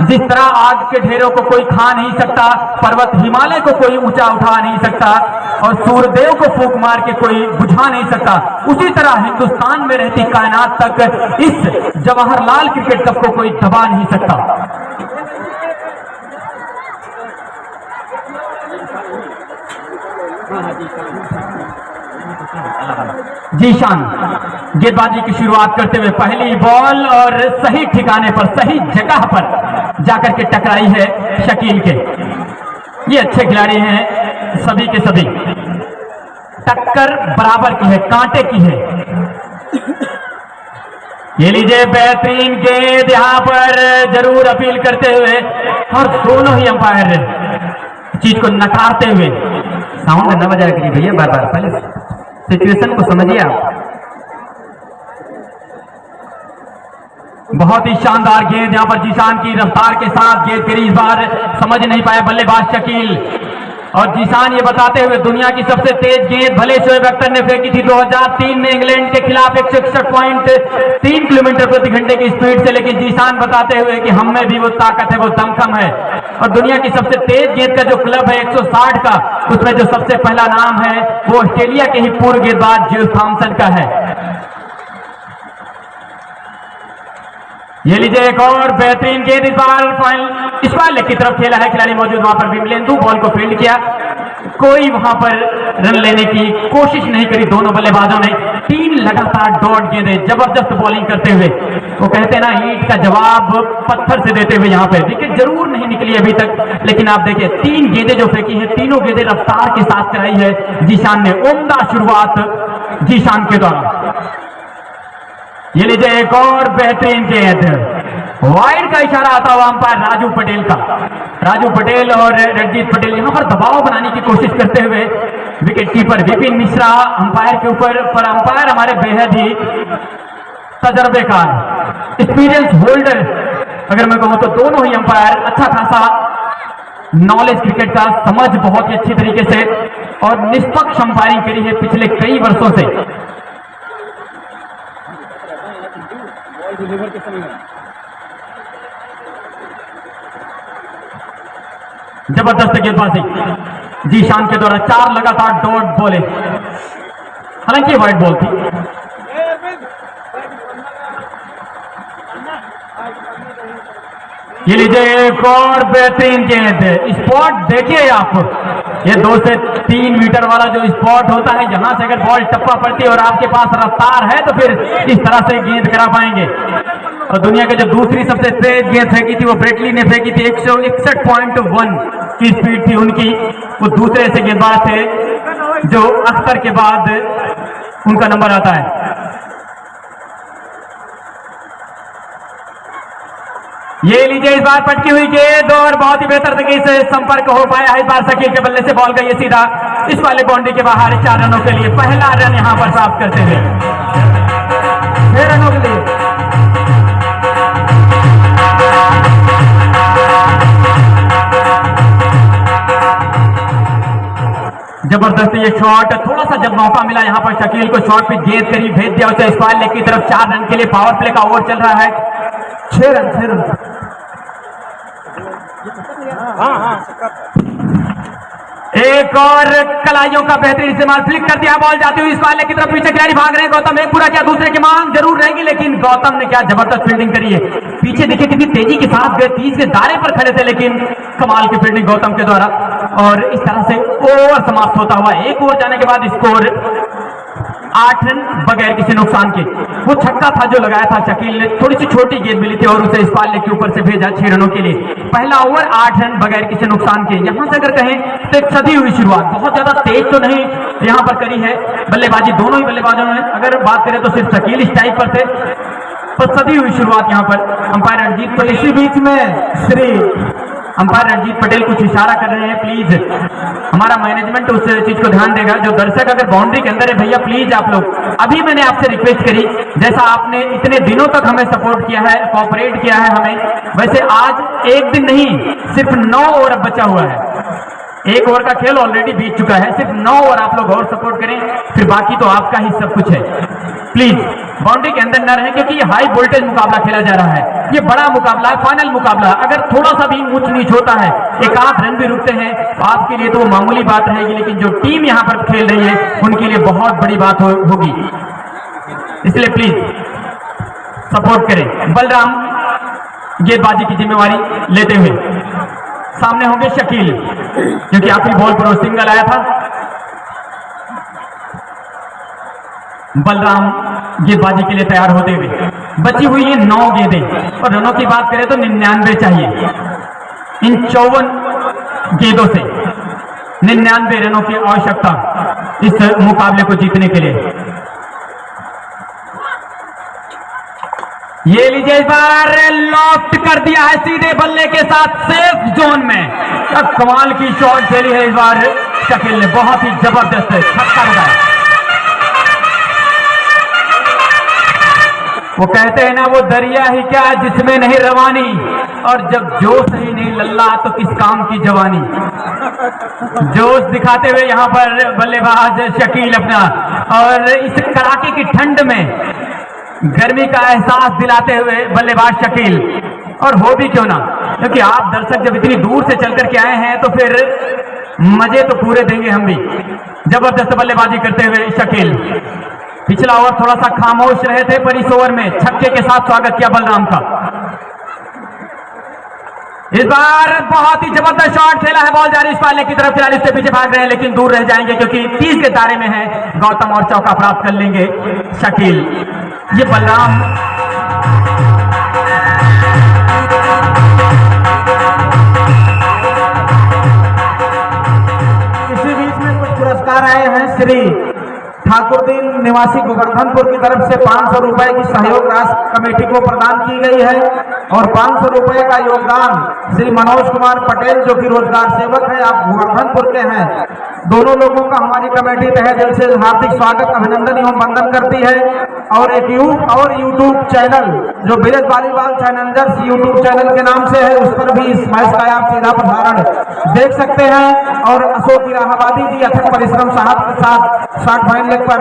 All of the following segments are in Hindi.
जिस तरह आग के ढेरों को कोई खा नहीं सकता, पर्वत हिमालय को कोई ऊंचा उठा नहीं सकता और सूर्यदेव को फूंक मार के कोई बुझा नहीं सकता, उसी तरह हिंदुस्तान में रहती कायनात तक इस जवाहरलाल क्रिकेट कप को कोई दबा नहीं सकता। जीशान गेंदबाजी की शुरुआत करते हुए पहली बॉल और सही ठिकाने पर, सही जगह पर जाकर के टकराई है शकील के। ये अच्छे खिलाड़ी हैं सभी के सभी, टक्कर बराबर की है, कांटे की है। ये लीजिए बेहतरीन गेंद यहां पर जरूर अपील करते हुए और दोनों ही अंपायर चीज को नकारते हुए। साउंड न बजा करिए भैया बार बार, पहले सिचुएशन को समझिए आप। बहुत ही शानदार गेंद यहां पर जीशान की रफ्तार के साथ गेंद गिरी, इस बार समझ नहीं पाया बल्लेबाज शकील। और जीशान ये बताते हुए दुनिया की सबसे तेज गेंद भले शोएब अख्तर ने फेंकी थी 2003 में इंग्लैंड के खिलाफ 161.3 किलोमीटर प्रति घंटे की स्पीड से, लेकिन जीशान बताते हुए कि हम में भी वो ताकत है, वो दमखम है। और दुनिया की सबसे तेज गेंद का जो क्लब है 160 का, उसमें जो सबसे पहला नाम है वो ऑस्ट्रेलिया के ही पूर्व गेंदबाज जेफ थॉमसन का है। ये लीजिए एक और बेहतरीन गेंद, इस बार लेग की तरफ खेला है, खिलाड़ी मौजूद वहां पर विमलेंदु, बॉल को फील्ड किया, कोई वहां पर रन लेने की कोशिश नहीं करी दोनों बल्लेबाजों ने। 3 लगातार डॉट गेंदें जबरदस्त बॉलिंग करते हुए, वो कहते हैं ना ईंट का जवाब पत्थर से देते हुए यहां पर विकेट जरूर नहीं निकली अभी तक, लेकिन आप देखिए 3 गेंदें जो फेंकी हैं, तीनों गेंदें रफ्तार के साथ कराई है जीशान ने। उम्दा शुरुआत जीशान के द्वारा। ये लीजिए एक और बेहतरीन गेंद, वाइड का इशारा आता हुआ अंपायर राजू पटेल का। राजू पटेल और रणजीत पटेल यहां पर दबाव बनाने की कोशिश करते हुए wicket keeper Vipin Mishra umpire के ऊपर, पर अंपायर हमारे बेहद ही तजर्बेकार, एक्सपीरियंस होल्डर अगर मैं कहूं तो दोनों ही अंपायर अच्छा खासा नॉलेज क्रिकेट का, समझ बहुत ही अच्छी तरीके से और निष्पक्ष अंपायरिंग करी है पिछले कई वर्षों से। जबरदस्त गेंदबाजी जीशान के द्वारा, 4 लगातार डॉट बॉले, हालांकि वाइड बॉल थी। ये लीजिए एक और बेहतरीन गेंद, स्पॉट देखिए आप, ये 2 से 3 मीटर वाला जो स्पॉट होता है, यहां से अगर बॉल टप्पा पड़ती है और आपके पास रफ्तार है तो फिर इस तरह से गेंद करा पाएंगे। और दुनिया के जो दूसरी सबसे तेज गेंद फेंकी थी वो ब्रेटली ने फेंकी थी, 161.1 की स्पीड थी उनकी। वो दूसरे से गेंदबाज थे जो अख्तर के बाद उनका नंबर आता है। ये लीजिए इस बार पटकी हुई गेंद और बहुत ही बेहतर तरीके से संपर्क हो पाया है इस बार शकील के बल्ले से, बॉल गई है सीधा इस वाले बाउंड्री के बाहर। 4 रनों के लिए पहला रन यहां पर प्राप्त करते हुए, 6 रनों के लिए। जबरदस्त ये शॉट, थोड़ा सा जब मौका मिला यहां पर शकील को शॉट पे गेंद करीब भेज दिया उसे स्क्वायर लेग की तरफ। 4 रन के लिए पावर प्ले का ओवर चल रहा है, 6 रन। एक और कलाइयों का बेहतरीन इस्तेमाल, फ्लिक कर दिया, बॉल जाती हुई स्क्वायर लेग की तरफ, पीछे खिलाड़ी भाग रहे हैं। गौतम एक पूरा क्या, दूसरे की मांग जरूर रहेगी, लेकिन गौतम ने क्या जबरदस्त फील्डिंग करी है। पीछे देखिए कितनी तेजी के साथ गए, 30 के दायरे पर खड़े थे, लेकिन कमाल की फील्डिंग गौतम के द्वारा। और इस तरह से ओवर समाप्त होता हुआ, एक ओवर जाने के बाद स्कोर 8 रन बगैर किसी नुकसान के। वो छक्का था जो लगाया था शकील ने, थोड़ी सी छोटी गेंद मिली थी और उसे स्क्वायर लेग के ऊपर से भेजा 6 रनों के लिए। पहला ओवर 8 रन बगैर किसी नुकसान के। यहां से अगर कहें तो एक सदी हुई शुरुआत, बहुत ज्यादा तेज तो नहीं यहां पर करी है बल्लेबाजी, दोनों ही बल्लेबाजों ने अगर बात करें तो सिर्फ शकील इस टाइप पर थे, पर सदी हुई शुरुआत यहां पर। अंपायर रणजीत पटेल, इसी बीच में श्री अंपायर रणजीत पटेल कुछ इशारा कर रहे हैं, प्लीज हमारा मैनेजमेंट उस चीज को ध्यान देगा। जो दर्शक अगर बाउंड्री के अंदर है भैया प्लीज आप लोग, अभी मैंने आपसे रिक्वेस्ट करी, जैसा आपने इतने दिनों तक हमें सपोर्ट किया है, कोऑपरेट किया है हमें, वैसे आज एक दिन नहीं सिर्फ 9 ओवर अब बचा हुआ है। एक ओवर का खेल ऑलरेडी बीत चुका है, सिर्फ 9 ओवर आप लोग और सपोर्ट करें, फिर बाकी तो आपका ही सब कुछ है। प्लीज बाउंड्री के अंदर न रहें, क्योंकि ये हाई वोल्टेज मुकाबला खेला जा रहा है, ये बड़ा मुकाबला है, फाइनल मुकाबला। अगर थोड़ा सा भी ऊंच नीच होता है, एक आध रन भी रुकते हैं, तो आपके लिए तो वो मामूली बात रहेगी, लेकिन जो टीम यहाँ पर खेल रही है उनके लिए बहुत बड़ी बात होगी। इसलिए प्लीज सपोर्ट करें। बलराम गेंदबाजी की जिम्मेवारी लेते हुए सामने होंगे शकील, क्योंकि आखिरी बॉल पर वो सिंगल आया था। बलराम गेंदबाजी के लिए तैयार होते हुए, बची हुई है 9 गेंदें, और रनों की बात करें तो 99 चाहिए। इन 54 गेंदों से 99 रनों की आवश्यकता इस मुकाबले को जीतने के लिए। ये लीजिए, इस बार लॉफ्ट कर दिया है सीधे बल्ले के साथ सेफ जोन में। अब कमाल की शॉट खेली है इस बार शकील ने, बहुत ही जबरदस्त छक्का लगाया। वो कहते हैं ना, वो दरिया ही क्या जिसमें नहीं रवानी, और जब जोश ही नहीं लल्ला तो किस काम की जवानी। जोश दिखाते हुए यहाँ पर बल्लेबाज शकील अपना, और इस कड़ाके की ठंड में गर्मी का एहसास दिलाते हुए बल्लेबाज शकील। और हो भी क्यों ना, क्योंकि आप दर्शक जब इतनी दूर से चल करके आए हैं तो फिर मजे तो पूरे देंगे हम भी। जबरदस्त बल्लेबाजी करते हुए शकील। पिछला ओवर थोड़ा सा खामोश रहे थे, पर इस ओवर में छक्के के साथ स्वागत किया बलराम का। इस बार बहुत ही जबरदस्त शॉट खेला है, बॉल जा रही है इस पाले की तरफ, खिलाड़ी उसके पीछे भाग रहे हैं, लेकिन दूर रह जाएंगे क्योंकि 30 के दायरे में है गौतम, और चौका प्राप्त कर लेंगे शकील। ये बलराम इसी बीच में कुछ पुरस्कार आए हैं। श्री ठाकुरदीन निवासी गोवर्धनपुर की तरफ से 500 रुपए की सहयोग राशि कमेटी को प्रदान की गई है, और 500 रुपए का योगदान श्री मनोज कुमार पटेल, जो कि रोजगार सेवक है, आप गोवर्धनपुर के हैं। दोनों लोगों का हमारी कमेटी तहे दिल से हार्दिक स्वागत, अभिनंदन एवं वंदन करती है। और एक यूट्यूब चैनल जो village volleyball Challengers YouTube channel के नाम से है, उस पर भी इस मैच का आप सीधा प्रसारण देख सकते हैं। और अशोक इलाहाबादी जी अथक परिश्रम साहब के साथ 60 फाइन लेग पर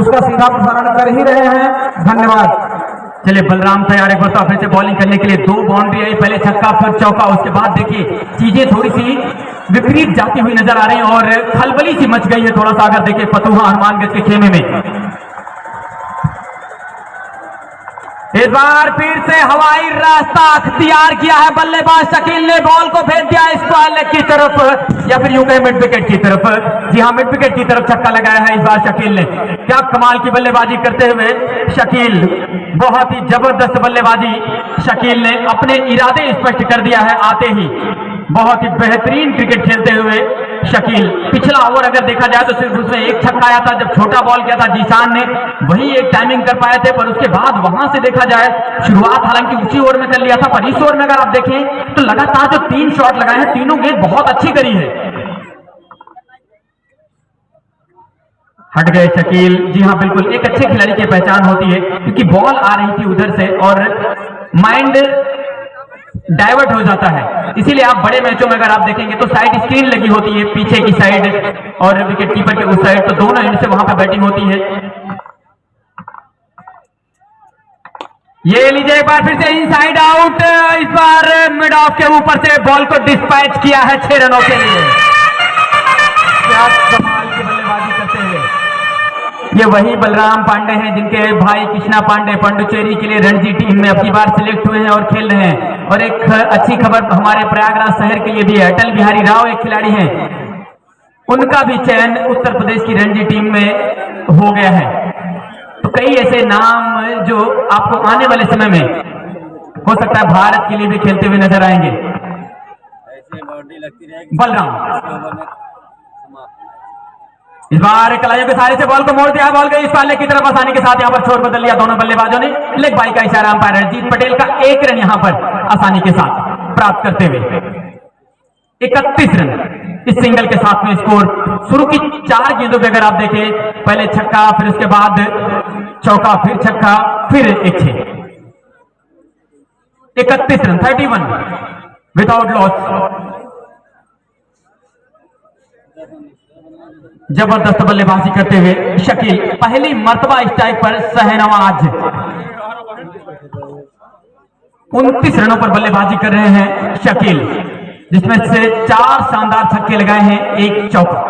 उसका सीधा प्रसारण कर ही रहे हैं। धन्यवाद। चलिए बलराम तैयार है फिर से बॉलिंग करने के लिए। 2 बाउंड्री आई, पहले छक्का फिर चौका, उसके बाद देखिए चीजें थोड़ी सी विपरीत जाती हुई नजर आ रही हैं और खलबली सी मच गई है थोड़ा सा, अगर देखिए फतुहा हनुमानगंज के खेमे में। इस बार फिर से हवाई रास्ता अख्तियार किया है बल्लेबाज शकील ने, बॉल को भेज दिया इस बॉल की तरफ, या फिर यूं कहें मिड विकेट की तरफ। जी हाँ, मिड विकेट की तरफ छक्का लगाया है इस बार शकील ने। क्या कमाल की बल्लेबाजी करते हुए शकील, बहुत ही जबरदस्त बल्लेबाजी शकील ने, अपने इरादे स्पष्ट कर दिया है आते ही। बहुत ही बेहतरीन क्रिकेट खेलते हुए शकील। पिछला ओवर अगर देखा जाए तो सिर्फ उसमें एक छक्का आया था, जब छोटा बॉल किया था जीशान ने, वही एक टाइमिंग कर पाए थे, पर उसके बाद वहां से देखा जाए शुरुआत हालांकि उसी ओवर में कर लिया था, पर इस ओवर में अगर आप देखें तो लगातार जो 3 शॉट लगाए हैं, तीनों गेंद बहुत अच्छी करी है। हट गए शकील। जी हाँ बिल्कुल, एक अच्छे खिलाड़ी की पहचान होती है, क्योंकि बॉल आ रही थी उधर से और माइंड डाइवर्ट हो जाता है। इसीलिए आप बड़े मैचों में अगर आप देखेंगे तो साइड स्क्रीन लगी होती है पीछे की साइड और विकेट कीपर के उस साइड, तो दोनों एंड से वहां पर बैटिंग होती है। ये लीजिए एक बार फिर से इनसाइड आउट, इस बार मिड ऑफ के ऊपर से बॉल को डिस्पैच किया है 6 रनों के लिए। क्या कमाल की बल्लेबाजी करते हुए ये वही बलराम पांडे हैं जिनके भाई कृष्णा पांडे पांडुचेरी के लिए रणजी टीम में अपनी बार सिलेक्ट हुए हैं और खेल रहे हैं। और एक अच्छी खबर हमारे प्रयागराज शहर के लिए भी है, अटल बिहारी राव एक खिलाड़ी हैं, उनका भी चयन उत्तर प्रदेश की रणजी टीम में हो गया है। तो कई ऐसे नाम जो आपको आने वाले समय में हो सकता है भारत के लिए भी खेलते हुए नजर आएंगे। बलराम इस बार कलाइयों के सारे से बॉल को मोड़ दिया, बॉल गई इस पाले की तरफ, आसानी के साथ यहां पर छोर बदल लिया दोनों बल्लेबाजों ने। लेग बाई का इशारा अंपायर रणजीत पटेल का 1 रन यहां पर आसानी के साथ प्राप्त करते हुए 31 रन इस सिंगल के साथ में स्कोर। शुरू की 4 गेंदों पे अगर आप देखें, पहले छक्का, फिर उसके बाद चौका, फिर छक्का, फिर एक 6, 31 रन 31 विदाउट लॉस। जबरदस्त बल्लेबाजी करते हुए शकील, पहली मर्तबा स्ट्राइक पर शहनवाज 29 रनों पर बल्लेबाजी कर रहे हैं शकील, जिसमें से 4 शानदार छक्के लगाए हैं, 1 चौका।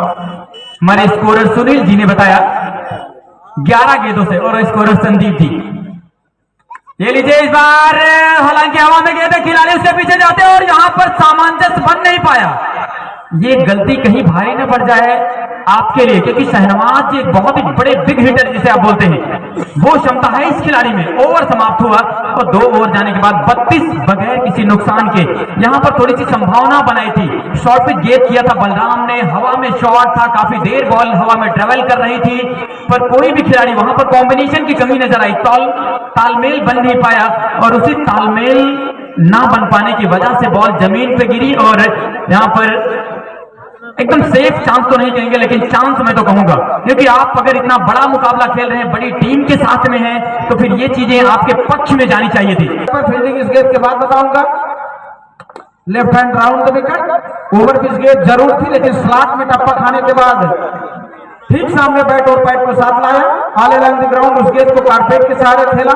हमारे स्कोरर सुनील जी ने बताया 11 गेंदों से, और स्कोरर संदीप जी। ये लीजिए इस बार, हालांकि हवा में गेंद, खिलाड़ी उसके पीछे जाते हैं और यहां पर सामंजस्य बन नहीं पाया। ये गलती कहीं भारी न पड़ जाए आपके लिए, क्योंकि शहनवाज एक बहुत ही बड़े बिग हिटर जिसे आप बोलते हैं, वो क्षमता है इस खिलाड़ी में। ओवर समाप्त हुआ और 2 ओवर जाने के बाद 32 बगैर किसी नुकसान के। यहां पर थोड़ी सी संभावना बनाई थी, शॉर्ट पिच गेंद किया था बलराम ने, हवा में शॉट था, काफी देर बॉल हवा में ट्रेवल कर रही थी, पर कोई भी खिलाड़ी वहां पर कॉम्बिनेशन की कमी नजर आई, तालमेल बन नहीं पाया, और उसी तालमेल ना बन पाने की वजह से बॉल जमीन पे गिरी। और यहां पर एकदम सेफ चांस तो नहीं कहेंगे, लेकिन चांस मैं तो कहूंगा, क्योंकि आप अगर इतना बड़ा मुकाबला खेल रहे हैं, बड़ी टीम के साथ में हैं, तो फिर ये चीजें आपके पक्ष में जानी चाहिए थी। फील्डिंग इस गेंद के बाद बताऊंगा। Left hand round the wicket, over pitch गेंद जरूर थी, लेकिन स्लॉट में टप्पा खाने के बाद ठीक सामने बैट और पैड को साथ लाया, ऑल अलोंग द ग्राउंड उस गेंद को कारपेट के सहारे खेला,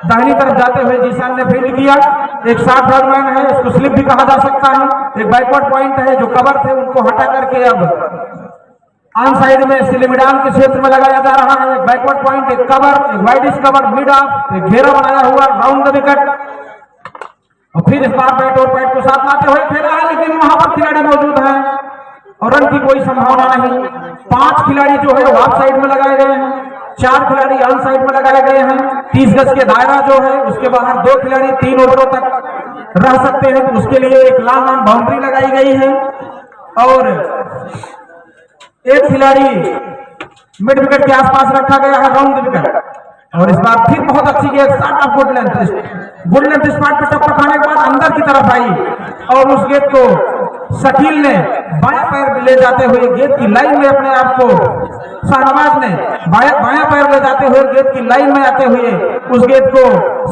दाहिनी तरफ जाते हुए जीशान ने फील्ड किया। एक शॉर्ट बैट्समैन है, उसको स्लिप भी कहा जा सकता है, एक बैकवर्ड पॉइंट है, जो कवर थे उनको हटा करके अब ऑन साइड में सिलिमिडान के क्षेत्र में लगाया जा रहा है। एक बैकवर्ड पॉइंट, एक कवर, एक वाइड कवर, मिड ऑफ, एक घेरा बनाया हुआ राउंड द विकेट, और फिर इस बार बैट और पैड को साथ लाते हुए खेला है, लेकिन वहां पर खिलाड़ी मौजूद है और रन की कोई संभावना नहीं। 5 खिलाड़ी जो है वो ऑफ साइड में लगाए गए हैं, 4 खिलाड़ी ऑन साइड में लगाए गए हैं। 30 गज के दायरा जो है उसके बाहर 2 खिलाड़ी 3 ओवरों तक रह सकते हैं, तो उसके लिए एक लॉन्ग ऑन बाउंड्री लगाई गई है, और एक खिलाड़ी मिड विकेट के आसपास रखा गया है राउंड द विकेट। और इस बार फिर बहुत अच्छी गेंद, shot of good length spot पर टप्पा खाने के बाद अंदर की तरफ आई, और उस गेंद को शकील ने बायां पैर ले जाते हुए गेंद की लाइन में अपने आप को, शहनवाज ने बायां पैर ले जाते हुए गेंद की लाइन में आते हुए उस गेंद को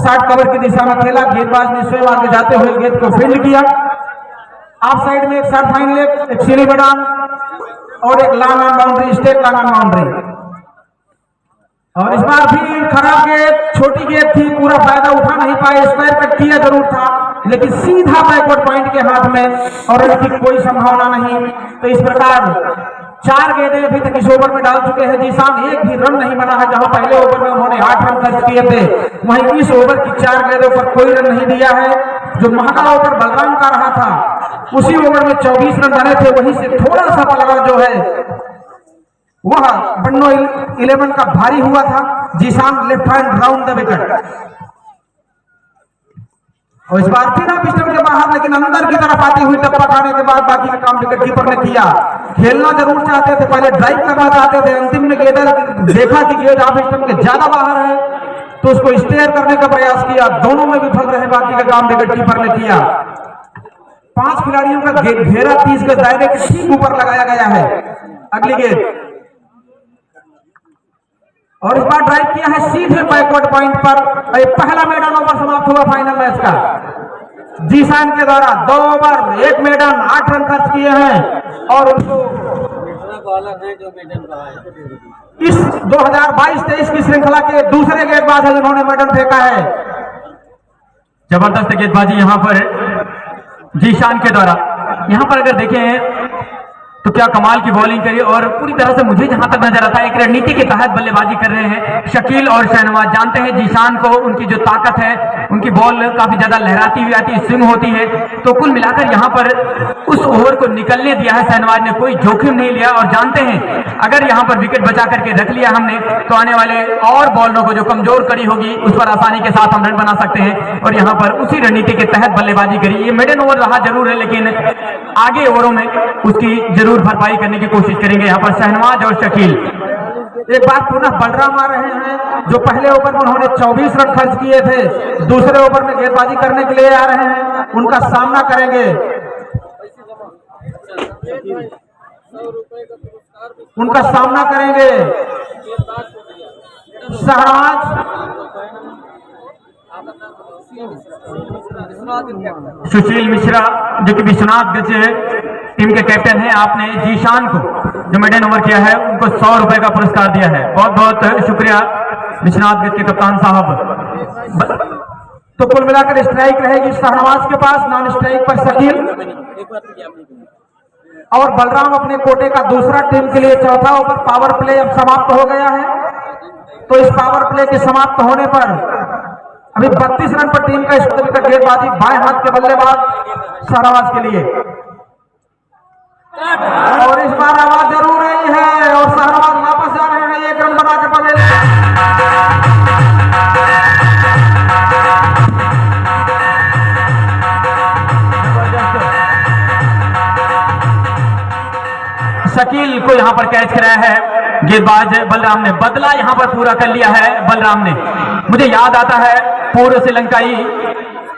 शॉर्ट कवर की दिशा में खेला। गेंदबाज ने स्वयं आगे जाते हुए गेंद को फील्ड किया। ऑफ साइड में एक शॉर्ट फाइन लेग, एक सिली मैदान और एक long on boundary, state long on boundary. और इस बार भी खराब गेंद, छोटी गेंद थी, पूरा फायदा उठा नहीं पाए, स्क्वायर कट किया जरूर था, लेकिन सीधा बैकवर्ड पॉइंट के हाथ में, और इसकी कोई संभावना नहीं। तो इस प्रकार 4 गेंदें अभी तक इस ओवर में डाल चुके हैं जीशान, एक भी रन नहीं बना है। जहां पहले ओवर में उन्होंने 8 रन खर्च किए थे, वहीं इस ओवर की 4 गेंदों पर कोई रन नहीं दिया है। जो महंगा ओवर बलराम का रहा था, उसी ओवर में 24 रन बने थे, वहीं से थोड़ा सा पलड़ा जो है वह बन्नो 11 का भारी हुआ था। Zeeshan left hand round the wicket, और इस बार फिर आप स्टंप के बाहर, लेकिन अंदर की तरफ आती हुई टप्पा खाने के बाद बाकी का काम विकेट कीपर ने किया। खेलना जरूर चाहते थे, पहले ड्राइव करना चाहते थे, अंतिम में गेंद देखा कि गेंद आप स्टंप के ज्यादा बाहर है, तो उसको स्टेयर करने का प्रयास किया, दोनों में विफल रहे, बाकी का काम विकेट कीपर ने किया। 5 खिलाड़ियों का घेरा 30 के दायरे के ठीक ऊपर लगाया गया है। अगली गेंद, और इस बार ड्राइव किया है सीधे बैकवर्ड पॉइंट पर। पहला मैदान ओवर समाप्त हुआ फाइनल मैच का। जीशान के द्वारा 2 ओवर 1 मैदान 8 रन खर्च किए हैं, और उनको इस 2022-23 की श्रृंखला के दूसरे गेंदबाज है जिन्होंने मैदान फेंका है। जबरदस्त गेंदबाजी यहां पर जीशान के द्वारा। यहां पर अगर देखें तो क्या कमाल की बॉलिंग करी, और पूरी तरह से मुझे जहां तक नजर आता है एक रणनीति के तहत बल्लेबाजी कर रहे हैं शकील और शहनवाज। जानते हैं जीशान को, उनकी जो ताकत है, उनकी बॉल काफी ज्यादा लहराती हुई आती है, स्विंग होती है, तो कुल मिलाकर यहां पर उस ओवर को निकलने दिया है शहनवाज ने, कोई जोखिम नहीं लिया। और जानते हैं अगर यहां पर विकेट बचा करके रख लिया हमने, तो आने वाले और बॉलरों को जो कमजोर कड़ी होगी उस पर आसानी के साथ हम रन बना सकते हैं, और यहां पर उसी रणनीति के तहत बल्लेबाजी करी। ये मिडन ओवर रहा जरूर है, लेकिन आगे ओवरों में उसकी जरूर भरपाई करने की कोशिश करेंगे यहाँ पर शहनवाज और शकील। एक बार पुनः बलराम आ रहे हैं, जो पहले ओवर में उन्होंने 24 रन खर्च किए थे, दूसरे ओवर में गेंदबाजी करने के लिए आ रहे हैं, उनका सामना करेंगे। शहनवाज, सुशील मिश्रा जो कि विश्वनाथ गज टीम के कैप्टन हैं, आपने जीशान को जो मेडन ओवर किया है उनको 100 रुपए का पुरस्कार दिया है। बहुत बहुत शुक्रिया विश्वनाथ के कप्तान साहब। तो कुल मिलाकर स्ट्राइक रहेगी शाहनवाज के पास, नॉन स्ट्राइक पर शकील और बलराम अपने कोटे का दूसरा टीम के लिए चौथा ओवर। पावर प्ले अब समाप्त हो गया है। तो इस पावर प्ले के समाप्त होने पर अभी 32 रन पर टीम का इस विकेट गेंदबाजी बाएं हाथ के बल्लेबाज शाहनवाज के लिए, और इस बार आवाज जरूर आई है और शाहनवाज वापस जा रहे हैं 1 रन बना के पवेल। शकील को यहां पर कैच कराया है गेंदबाज बलराम ने। बदला यहां पर पूरा कर लिया है बलराम ने। मुझे याद आता है पूर्व श्रीलंकाई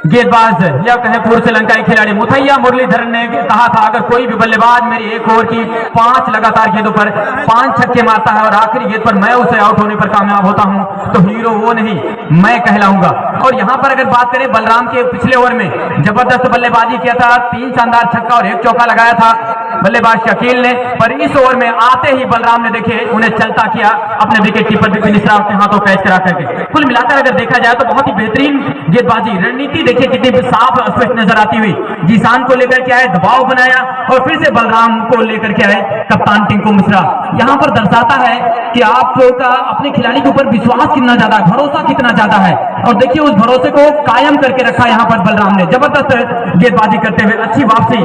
गेंदबाज या कहें पूर्व श्रीलंकाई खिलाड़ी मुथैया मुरलीधरन ने कहा था, अगर कोई भी बल्लेबाज मेरी एक ओवर की 5 लगातार गेंदों पर 5 छक्के मारता है और आखिरी गेंद पर मैं उसे आउट होने पर कामयाब होता हूं तो हीरो वो नहीं मैं कहलाऊंगा। और यहां पर अगर बात करें बलराम के पिछले ओवर में जबरदस्त बल्लेबाजी किया था, 3 शानदार छक्का और 1 चौका लगाया था बल्लेबाज शकील ने। पर इस ओवर में आते ही बलराम ने देखे उन्हें चलता किया अपने विकेट कीपर विपिन मिश्रा के हाथों कैच करा करके। कुल मिलाकर अगर देखा जाए तो बहुत ही बेहतरीन गेंदबाजी, रणनीति देखिए कितनी साफ स्पष्ट नजर आती हुई। जीसान को लेकर के आए, दबाव बनाया और फिर से बलराम को लेकर के आए कप्तान टिंकू मिश्रा। यहां पर दर्शाता है कि आपका अपने खिलाड़ी के ऊपर विश्वास कितना ज्यादा, भरोसा कितना ज्यादा है। और देखिए उस भरोसे को कायम करके रखा यहां पर बलराम ने। जबरदस्त गेंदबाजी करते हुए अच्छी वापसी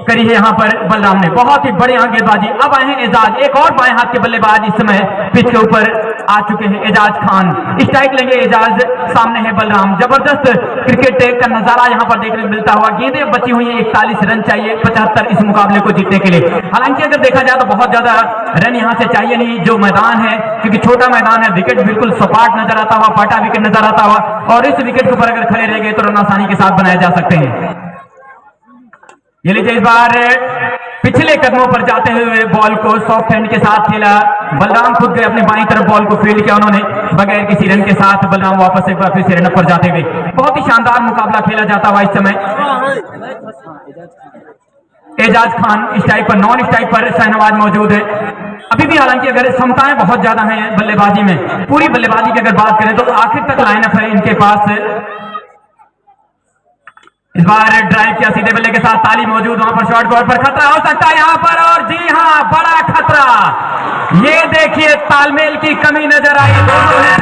करी है यहां पर बलराम ने, बहुत ही बढ़िया गेंदबाजी। अब आए हैं एजाज, एक और बाएं हाथ के बल्लेबाज इस समय पिच के ऊपर आ चुके हैं एजाज खान। स्ट्राइक लेंगे एजाज, सामने है बलराम। जबरदस्त क्रिकेट का नजारा यहां पर देखने को मिलता हुआ। गेंदें बची हुई है, 41 रन चाहिए 75 इस मुकाबले को जीतने के लिए। हालांकि अगर देखा जाए तो बहुत ज्यादा रन यहां से चाहिए नहीं, जो मैदान है क्योंकि छोटा मैदान है, विकेट बिल्कुल सपाट नजर आता हुआ, पाटा विकेट नजर आता हुआ, और इस विकेट के ऊपर अगर खड़े रह गए तो रन आसानी के साथ बनाए जा सकते हैं। ये लीजिए इस बार पिछले कदमों पर जाते हुए बॉल को सॉफ्ट हैंड के साथ खेला। बलराम खुद गए अपनी बाईं तरफ, बॉल को फील्ड किया उन्होंने बगैर किसी रन के साथ। बलराम वापस एक बार फिर से रन पर जाते हुए बहुत ही शानदार मुकाबला खेला जाता हुआ इस समय। एजाज खान स्ट्राइक पर, नॉन स्ट्राइक पर शाहनवाज मौजूद है। अभी भी हालांकि अगर क्षमताएं बहुत ज्यादा हैं बल्लेबाजी में, पूरी बल्लेबाजी की अगर बात करें तो आखिर तक लाइनअप है इनके पास। इस बार ड्राइव किया सीधे बल्ले के साथ, ताली मौजूद वहां पर, शॉर्ट बॉल पर खतरा हो सकता है यहां पर, और जी हां बड़ा खतरा। ये देखिए तालमेल की कमी नजर आई दोनों है।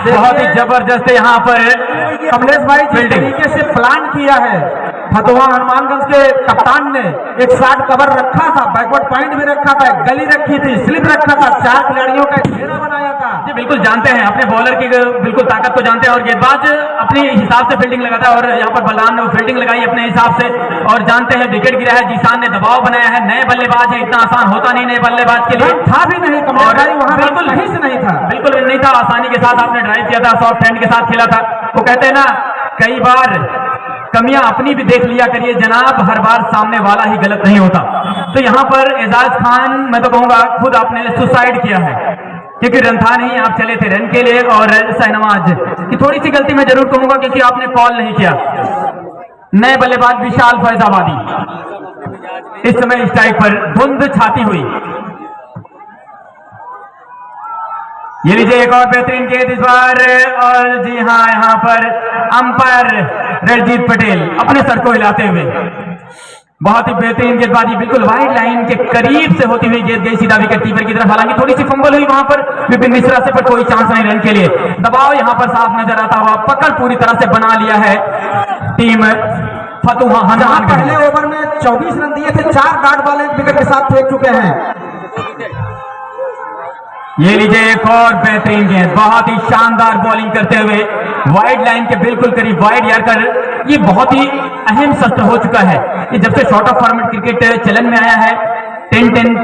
बहुत ही जबरदस्त यहाँ पर कमलेश भाई जिस तरीके से प्लान किया है फतुहा हनुमानगंज के कप्तान ने, एक शॉट कवर रखा था, बैकवर्ड पॉइंट भी रखा था, गली रखी थी, स्लिप रखा था, 4 खिलाड़ियों का घेरा बनाया था। जी बिल्कुल जानते हैं अपने बॉलर की बिल्कुल ताकत को जानते हैं, और गेंदबाज अपने हिसाब से फील्डिंग लगाता है, और यहाँ पर बलराम ने वो फील्डिंग लगाई अपने हिसाब से, और जानते हैं विकेट गिरा है, जीसान ने दबाव बनाया है। नए बल्लेबाज है, इतना आसान होता नहीं नए बल्लेबाज के लिए, था भी नहीं कमलेश भाई, वहां बिल्कुल कहीं से नहीं था, बिल्कुल नहीं था। आसानी के साथ आपने ड्राइव किया था, सॉफ्ट हैंड के साथ खेला था। वो कहते हैं ना कई बार कमियां अपनी भी देख लिया करिए जनाब, हर बार सामने वाला ही गलत नहीं होता। तो यहाँ पर एजाज खान मैं तो कहूंगा खुद आपने सुसाइड किया है, क्योंकि रन था नहीं, आप चले थे रन के लिए। और शाहनवाज की थोड़ी सी गलती मैं जरूर कहूंगा क्योंकि आपने कॉल नहीं किया। नए बल्लेबाज विशाल फैजाबादी इस समय स्ट्राइक पर, धुंध छाती हुई। ये लीजिए एक और बेहतरीन गेंद इस बार, और जी हाँ यहाँ पर अंपायर रणजीत पटेल अपने सर को हिलाते हुए, बहुत ही बेहतरीन गेंदबाजी, बिल्कुल वाइड लाइन के करीब से होती हुई गेंद गई सीधा विकेट कीपर की तरफ। हालांकि थोड़ी सी फंबल हुई वहां पर विपिन मिश्रा से, पर कोई चांस नहीं रन के लिए। दबाव यहां पर साफ नजर आता हुआ, पकड़ पूरी तरह से बना लिया है टीम फतुहा हनुमानगंज। पहले ओवर में 24 रन दिए थे, 4 डॉट बॉल विकेट के साथ फेंक चुके हैं। ये लीजिए एक और बेहतरीन गेंद, बहुत ही शानदार बॉलिंग करते हुए वाइड लाइन के बिल्कुल करीब, वाइड यार्कर। ये बहुत ही अहम शस्त्र हो चुका है, ये जब से शॉर्ट ऑफ फॉर्मेट क्रिकेट चलन में आया है, 10-10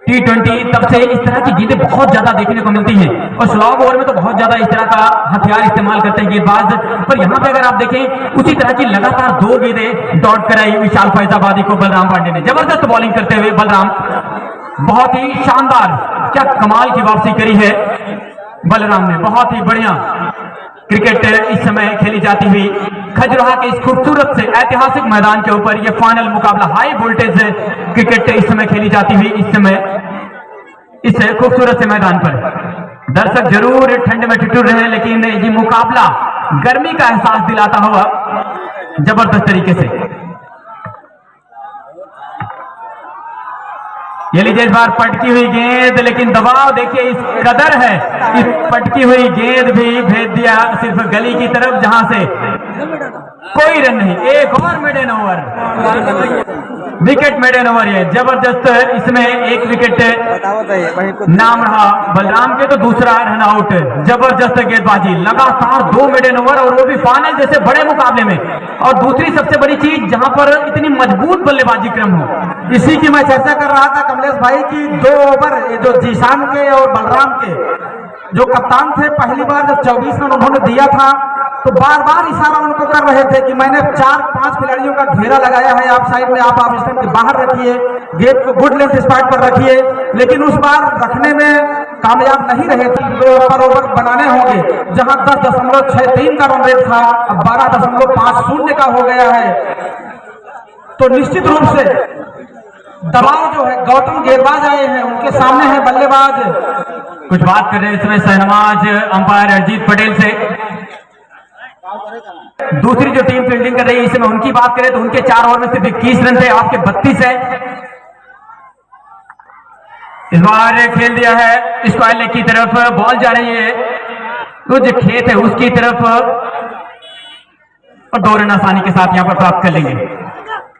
T20, तब से इस तरह की गेंदें बहुत ज्यादा देखने को मिलती हैं, और स्लॉग ओवर में तो बहुत ज्यादा इस तरह का हथियार इस्तेमाल करते हैं गेंदबाज। पर यहाँ पे अगर आप देखें उसी तरह की लगातार 2 गेंदें डॉट कराई विशाल फैजाबादी को बलराम पांडे ने। जबरदस्त बॉलिंग करते हुए बलराम बहुत ही शानदार, क्या कमाल की वापसी करी है बलराम ने। बहुत ही बढ़िया क्रिकेट इस समय खेली जाती हुई खजुराहो के इस खूबसूरत से ऐतिहासिक मैदान के ऊपर ये फाइनल मुकाबला, हाई वोल्टेज क्रिकेट इस समय खेली जाती हुई इस समय इस खूबसूरत से मैदान पर। दर्शक जरूर ठंड में ठिठुर रहे हैं, लेकिन ये मुकाबला गर्मी का एहसास दिलाता हुआ जबरदस्त तरीके से। ये लीजिए इस बार पटकी हुई गेंद, लेकिन दबाव देखिए इस कदर है कि पटकी हुई गेंद भी भेज दिया सिर्फ गली की तरफ, जहां से कोई रन नहीं। एक और maiden over, wicket maiden over. ये जबरदस्त, इसमें एक विकेट नाम रहा बलराम के, तो दूसरा रन आउट। जबरदस्त गेंदबाजी, लगातार 2 मेडन ओवर, और वो भी फाइनल जैसे बड़े मुकाबले में। और दूसरी सबसे बड़ी चीज, जहां पर इतनी मजबूत बल्लेबाजी क्रम हो। इसी की मैं चर्चा कर रहा था कमलेश भाई की 2 ओवर जो जीशान के और बलराम के जो कप्तान थे, पहली बार जब 24 रन उन्होंने दिया था तो बार बार इशारा उनको कर रहे थे कि मैंने 4-5 खिलाड़ियों का घेरा लगाया है, आप साइड में, आप स्टंप के बाहर रखिए, गेंद को गुड लेंथ स्पॉट पर रखिए। लेकिन उस बार रखने में कामयाब नहीं रहे थे। 2 ओवर बनाने होंगे, जहां 10.63 का रन रेट था, अब 12.50 का हो गया है। तो निश्चित रूप से दबाव जो है, गौतम गेंदबाज आए हैं, उनके सामने है बल्लेबाज। कुछ बात कर रहे हैं इसमें शहनवाज अंपायर अरजीत पटेल से। दूसरी जो टीम फील्डिंग कर रही है इसमें उनकी बात करें तो उनके 4 ओवर में सिर्फ 21 रन थे, आपके 32 है। इस बार खेल दिया है स्क्वायर लेग की तरफ, बॉल जा रही है तो जो खेत है उसकी तरफ, और 2 रन आसानी के साथ यहां पर प्राप्त कर लेंगे।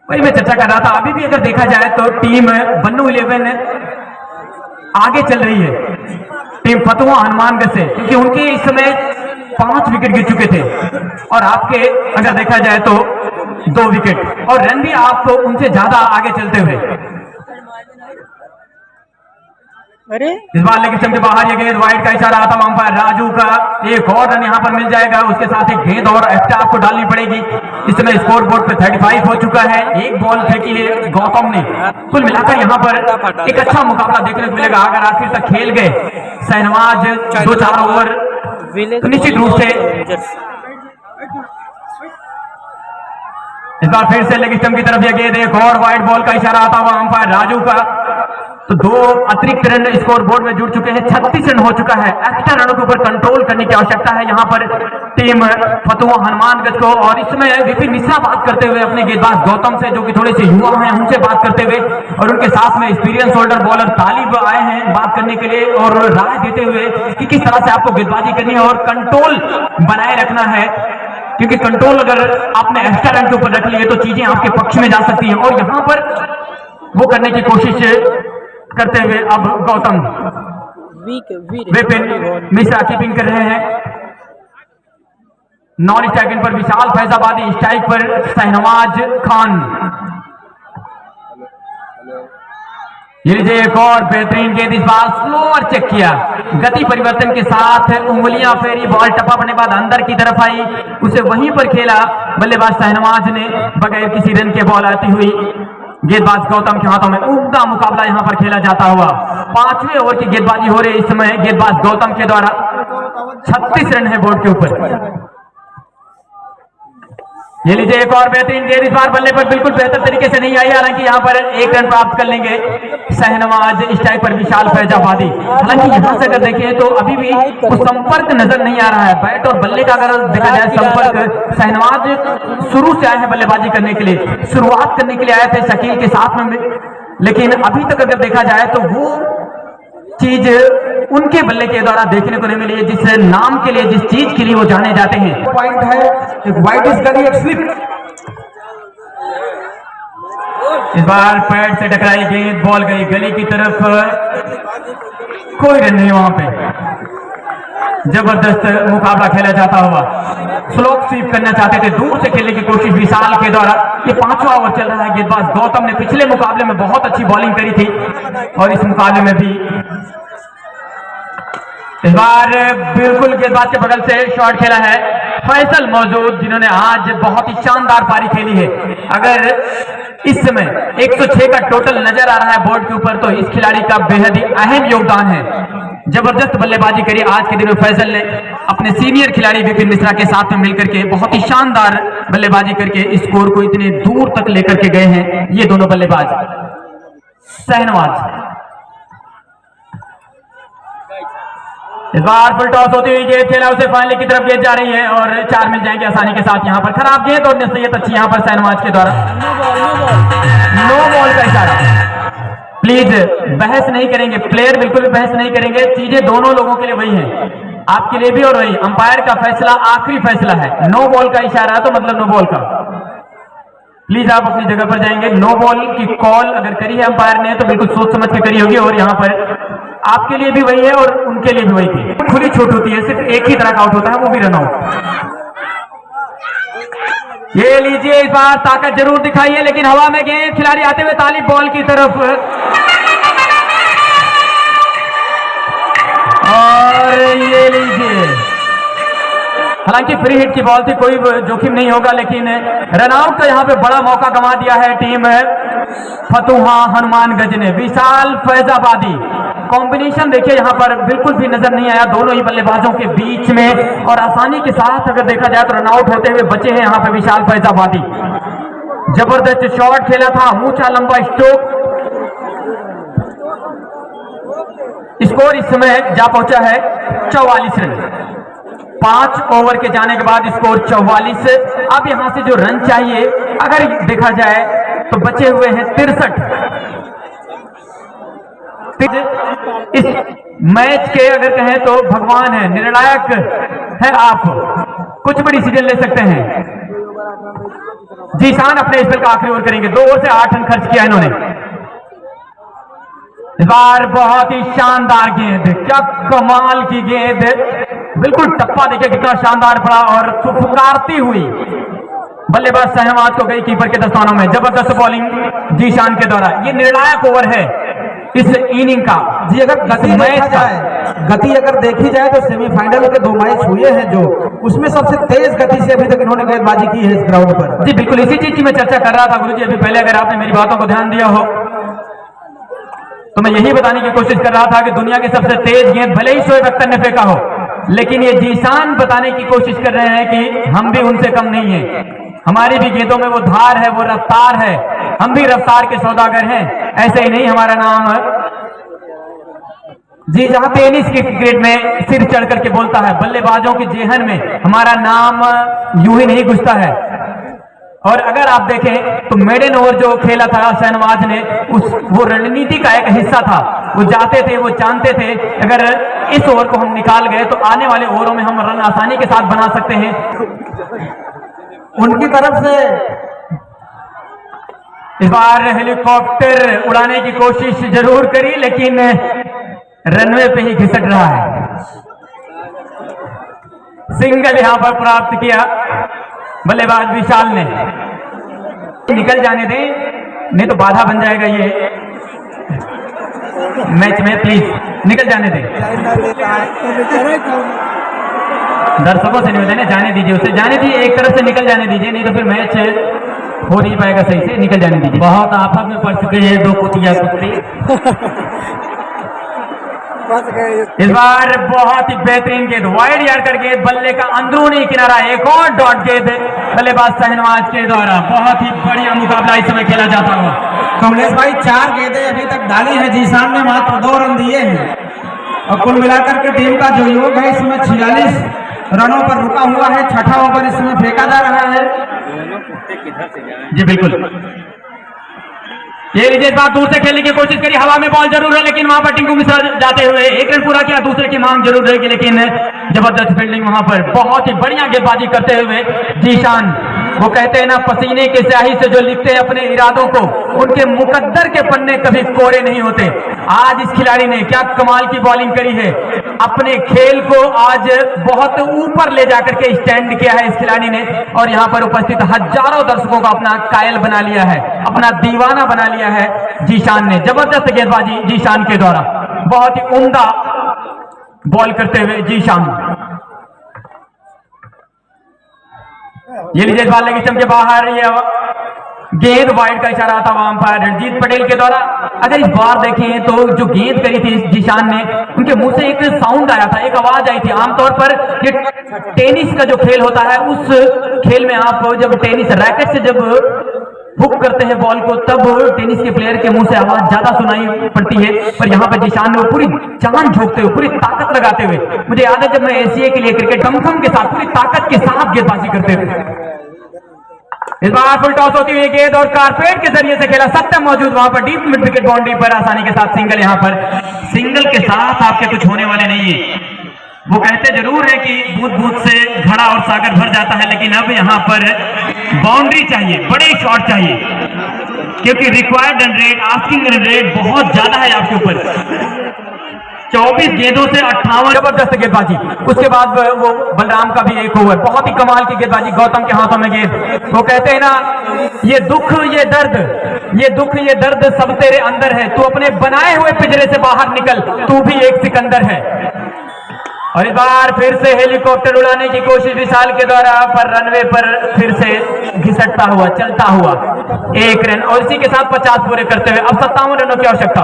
वही मैं चर्चा कर रहा था, अभी भी अगर देखा जाए तो टीम बन्नू 11 आगे चल रही है टीम फतुहा हनुमानगढ़ से, क्योंकि उनके इस समय 5 विकेट गिर चुके थे, और आपके अगर देखा जाए तो 2 विकेट, और रन भी आपको उनसे ज्यादा आगे चलते हुए। अरे इस बार लेकिन स्टंप के बाहर ये गेंद, वाइड का इशारा आता हुआ अंपायर राजू का। एक और रन यहां पर मिल जाएगा, उसके साथ एक गेंद और एक्स्ट्रा आपको डालनी पड़ेगी। इस समय स्कोर बोर्ड पे 35 हो चुका है। एक बॉल फेंकी है गौतम ने। कुल मिलाकर यहां पर एक अच्छा मुकाबला देखने को मिलेगा अगर आखिर तक खेल गए शहनवाज 2-4 ओवर, तो निश्चित रूप से। इस बार फिर से लेग स्टंप की तरफ ये गेंद, एक और वाइड बॉल का इशारा आता हुआ अंपायर राजू का। तो 2 अतिरिक्त रन स्कोर बोर्ड में जुड़ चुके हैं, 36 रन हो चुका है। एक्स्ट्रा रनों के ऊपर कंट्रोल करने की आवश्यकता है यहां पर टीम फतुहा हनुमानगढ़ को। और इसमें विपिन मिश्रा बात करते हुए अपने गेंदबाज गौतम से, जो कि थोड़े से युवा हैं, उनसे बात करते हुए, और उनके साथ में एक्सपीरियंस होल्डर बॉलर तालिब आए हैं बात करने के लिए और राय देते हुए कि किस तरह से आपको गेंदबाजी करनी है और कंट्रोल बनाए रखना है, क्योंकि कंट्रोल अगर आपने एक्स्ट्रा रन के ऊपर रख लिए तो चीजें आपके पक्ष में जा सकती हैं। और यहां पर वो करने की कोशिश करते हुए अब गौतम विपिन मिश्रा कीपिंग कर रहे हैं। नॉन स्ट्राइकिंग पर विशाल फैजाबादी, स्ट्राइक पर शहनवाज खान। ये लीजिए एक और बेहतरीन गेंद, इस बार स्लोअर चेक किया, गति परिवर्तन के साथ उंगलियां फेरी, बॉल टपा पड़ने बाद अंदर की तरफ आई, उसे वहीं पर खेला बल्लेबाज शहनवाज ने बगैर किसी रन के। बॉल आती हुई गेंदबाज गौतम के हाथों में। उम्दा मुकाबला यहां पर खेला जाता हुआ 5वें ओवर की गेंदबाजी हो रही है इस समय गेंदबाज गौतम के द्वारा। 36 रन है बोर्ड के ऊपर। ये लीजिए एक और बेहतरीन गेंद, इस बार बल्ले पर बिल्कुल बेहतर तरीके से नहीं आई, हालांकि यहां पर 1 रन प्राप्त कर लेंगे शहनवाज, स्ट्राइक पर विशाल फैजाबादी। हालांकि यहां से अगर देखें तो अभी भी वो संपर्क नजर नहीं आ रहा है, बैट और बल्ले का अगर देखा जाए संपर्क। शहनवाज शुरू से आए हैं बल्लेबाजी करने के लिए, शुरुआत करने के लिए आए थे शकील के साथ में, लेकिन अभी तक अगर देखा जाए तो वो चीज उनके बल्ले के द्वारा देखने को नहीं मिली है जिस नाम के लिए, जिस चीज के लिए वो जाने जाते हैं। पॉइंट है, एक वाइड इस गली, एक स्लिप। इस बार पैड से टकराई गेंद, बॉल गई गली की तरफ, कोई रन नहीं वहां पे। जबरदस्त मुकाबला खेला जाता हुआ, स्लोप स्वीप करना चाहते थे, दूर से खेलने की कोशिश विशाल के द्वारा। ये 5वां ओवर चल रहा है। गेंदबाज गौतम ने पिछले मुकाबले में बहुत अच्छी बॉलिंग करी थी और इस मुकाबले में भी इस बार बिल्कुल गेंदबाज के बगल से शॉट खेला है फैसल मौजूद, जिन्होंने आज बहुत ही शानदार पारी खेली है। अगर इस समय 106 का टोटल नजर आ रहा है बोर्ड के ऊपर, तो इस खिलाड़ी का बेहद ही अहम योगदान है। जबरदस्त बल्लेबाजी करी आज के दिन में फैसल ने अपने सीनियर खिलाड़ी विपिन मिश्रा के साथ में मिलकर के बहुत ही शानदार बल्लेबाजी करके स्कोर को इतने दूर तक लेकर के गए हैं ये दोनों बल्लेबाज। शहनवाज इस बार फुल टॉस होती हुई गेंद खेला उसे फाइनल की तरफ गेंद जा रही है और 4 मिल जाएंगे आसानी के साथ। यहाँ पर खराब गेंद और नसीहत अच्छी यहाँ पर शहनवाज के द्वारा। नो बॉल का इशारा। प्लीज बहस नहीं करेंगे, प्लेयर बिल्कुल भी बहस नहीं करेंगे, चीजें दोनों लोगों के लिए वही है, आपके लिए भी और वही। अंपायर का फैसला आखिरी फैसला है। नो बॉल का इशारा तो मतलब नो बॉल का। प्लीज आप अपनी जगह पर जाएंगे। नो बॉल की कॉल अगर करी है अंपायर ने तो बिल्कुल सोच समझ के करी होगी और यहाँ पर आपके लिए भी वही है और उनके लिए भी वही थी। खुली छूट होती है, सिर्फ एक ही तरह का आउट होता है, वो भी रन आउट। ये लीजिए, इस बार ताकत जरूर दिखाइए लेकिन हवा में गेंद, खिलाड़ी आते हुए ताली बॉल की तरफ और ये लीजिए, हालांकि फ्री हिट की बॉल थी, कोई जोखिम नहीं होगा, लेकिन रन आउट का यहाँ पे बड़ा मौका गंवा दिया है टीम फतुहा हनुमानगंज ने। विशाल फैजाबादी कॉम्बिनेशन देखिए यहाँ पर बिल्कुल भी नजर नहीं आया दोनों ही बल्लेबाजों के बीच में, और आसानी के साथ अगर देखा जाए तो रन आउट होते हुए बचे हैं यहाँ पे विशाल फैजाबादी। जबरदस्त शॉट खेला था, ऊंचा लंबा स्ट्रोक। स्कोर इस समय जा पहुंचा है 44 रन। 5 ओवर के जाने के बाद स्कोर 44। अब यहां से जो रन चाहिए अगर देखा जाए तो बचे हुए हैं 63। इस मैच के अगर कहें तो भगवान है, निर्णायक है, आप कुछ भी डिसीजन ले सकते हैं। जीशान अपने स्पेल का आखिरी ओवर करेंगे। 2 ओवर से 8 रन खर्च किया इन्होंने। इस बार बहुत ही शानदार गेंद, क्या कमाल की गेंद, बिल्कुल टप्पा देखिए कितना शानदार पड़ा और फुफकारती हुई बल्लेबाज शहनवाज को गई कीपर के दस्तानों में। जबरदस्त बॉलिंग जीशान के द्वारा। ये निर्णायक ओवर है इस इनिंग का। जी अगर गति देखा जाए, गति अगर देखी जाए तो सेमीफाइनल के 2 मैच हुए हैं जो, उसमें सबसे तेज गति से अभी तक इन्होंने गेंदबाजी की है इस ग्राउंड पर। जी बिल्कुल, इसी चीज की मैं चर्चा कर रहा था गुरुजी अभी पहले। अगर आपने मेरी बातों को ध्यान दिया हो तो मैं यही बताने की कोशिश कर रहा था कि दुनिया की सबसे तेज गेंद भले ही शोएब अख्तर ने फेंका हो, लेकिन ये जीशान बताने की कोशिश कर रहे हैं कि हम भी उनसे कम नहीं है। हमारी भी गेंदों में वो धार है, वो रफ्तार है, हम भी रफ्तार के सौदागर हैं। ऐसे ही नहीं हमारा नाम जी, जहां टेनिस के क्रिकेट में सिर चढ़ करके बोलता है, बल्लेबाजों के जेहन में हमारा नाम यूं ही नहीं घुसता है। और अगर आप देखें तो मेडन ओवर जो खेला था शहनवाज ने, वो रणनीति का एक हिस्सा था। वो जाते थे, वो जानते थे अगर इस ओवर को हम निकाल गए तो आने वाले ओवरों में हम रन आसानी के साथ बना सकते हैं। उनकी तरफ से इस बार हेलीकॉप्टर उड़ाने की कोशिश जरूर करी लेकिन रनवे पे ही घिसट रहा है। सिंगल यहां पर प्राप्त किया बल्लेबाज विशाल ने। निकल जाने दें, नहीं तो बाधा बन जाएगा ये मैच में। प्लीज निकल जाने दें, दर्शकों से निवेदन है, जाने दीजिए उसे, जाने दीजिए, एक तरफ से निकल जाने दीजिए, नहीं तो फिर मैच हो नहीं पाएगा सही से। निकल जाने दीजिए। बहुत आफत में पड़ चुके हैं 2 कुतिया कुत्ते। इस बार बहुत ही बेहतरीन गेंद, वाइड यार्कर गेंद, बल्ले का अंदरूनी किनारा, एक और डॉट गेंद बल्लेबाज शहनवाज के द्वारा। बहुत ही बढ़िया मुकाबला इस समय खेला जाता हुआ। कमलेश भाई 4 गेंदें अभी तक डाली है, जीशान ने मात्र 2 रन दिए हैं और कुल मिलाकर के टीम का जो योग है इसमें 46 रनों पर रुका हुआ है। 6ठा ओवर इसमें फेंका जा रहा है। जी बिल्कुल, ये लीजिए, बात दूर से खेलने की कोशिश करी, हवा में बॉल जरूर है लेकिन वहां पर टिंकू मिश्रा जाते हुए 1 रन पूरा किया। दूसरे की मांग जरूर रहेगी लेकिन जबरदस्त फील्डिंग वहां पर, बहुत ही बढ़िया गेंदबाजी करते हुए जीशान। वो कहते हैं ना, पसीने के स्याही से जो लिखते हैं अपने इरादों को, उनके मुकद्दर के पन्ने कभी कोरे नहीं होते। आज इस खिलाड़ी ने क्या कमाल की बॉलिंग करी है, अपने खेल को आज बहुत ऊपर ले जाकर के स्टैंड किया है इस खिलाड़ी ने, और यहाँ पर उपस्थित हजारों दर्शकों को अपना कायल बना लिया है, अपना दीवाना बना लिया है जीशान ने। जबरदस्त गेंदबाजी जीशान के द्वारा, बहुत ही उम्दा बॉल करते हुए जीशान। ये लीजिए, बाल लगी चमके बाहर, ये गेंद वाइड का इशारा था वहां पर रणजीत पटेल के द्वारा। अगर इस बार देखें तो जो गेंद करी थी जीशान ने, उनके मुंह से एक साउंड आया था, एक आवाज आई थी। आमतौर पर ये टेनिस का जो खेल होता है, उस खेल में आप जब टेनिस रैकेट से जब हुक करते हैं बॉल को, तब टेनिस के प्लेयर के मुंह से आवाज ज्यादा सुनाई पड़ती है। पर यहाँ पर जीशान ने वो पूरी जान झोंकते हुए, पूरी ताकत लगाते हुए, मुझे याद है जब मैं एशिया के लिए क्रिकेट दमखम के साथ, पूरी ताकत के साथ गेंदबाजी करते हुए। इस बार फुल टॉस होती हुई गेंद और कारपेट के जरिए से खेला सत्यम मौजूद वहां पर डीप मिड विकेट बाउंड्री पर आसानी के साथ सिंगल। यहाँ पर सिंगल के साथ आपके कुछ होने वाले नहीं है। वो कहते जरूर है कि बूंद बूंद से घड़ा और सागर भर जाता है, लेकिन अब यहाँ पर बाउंड्री चाहिए, बड़े शॉट चाहिए, क्योंकि required run rate, asking run rate बहुत ज्यादा है आपके ऊपर। 24 गेंदों से 58, जबरदस्त गेंदबाजी। उसके बाद वो बलराम का भी एक ओवर, बहुत ही कमाल की गेंदबाजी, गौतम के हाथों में गेंद। वो कहते हैं ना, ये दुख ये दर्द, ये दुख ये दर्द सब तेरे अंदर है, तू अपने बनाए हुए पिंजरे से बाहर निकल, तू भी एक सिकंदर है। और इस बार फिर से हेलीकॉप्टर उड़ाने की कोशिश विशाल के द्वारा, पर रनवे पर फिर से घिसटता हुआ, चलता हुआ 1 रन, और इसी के साथ 50 पूरे करते हुए अब 57 रनों की आवश्यकता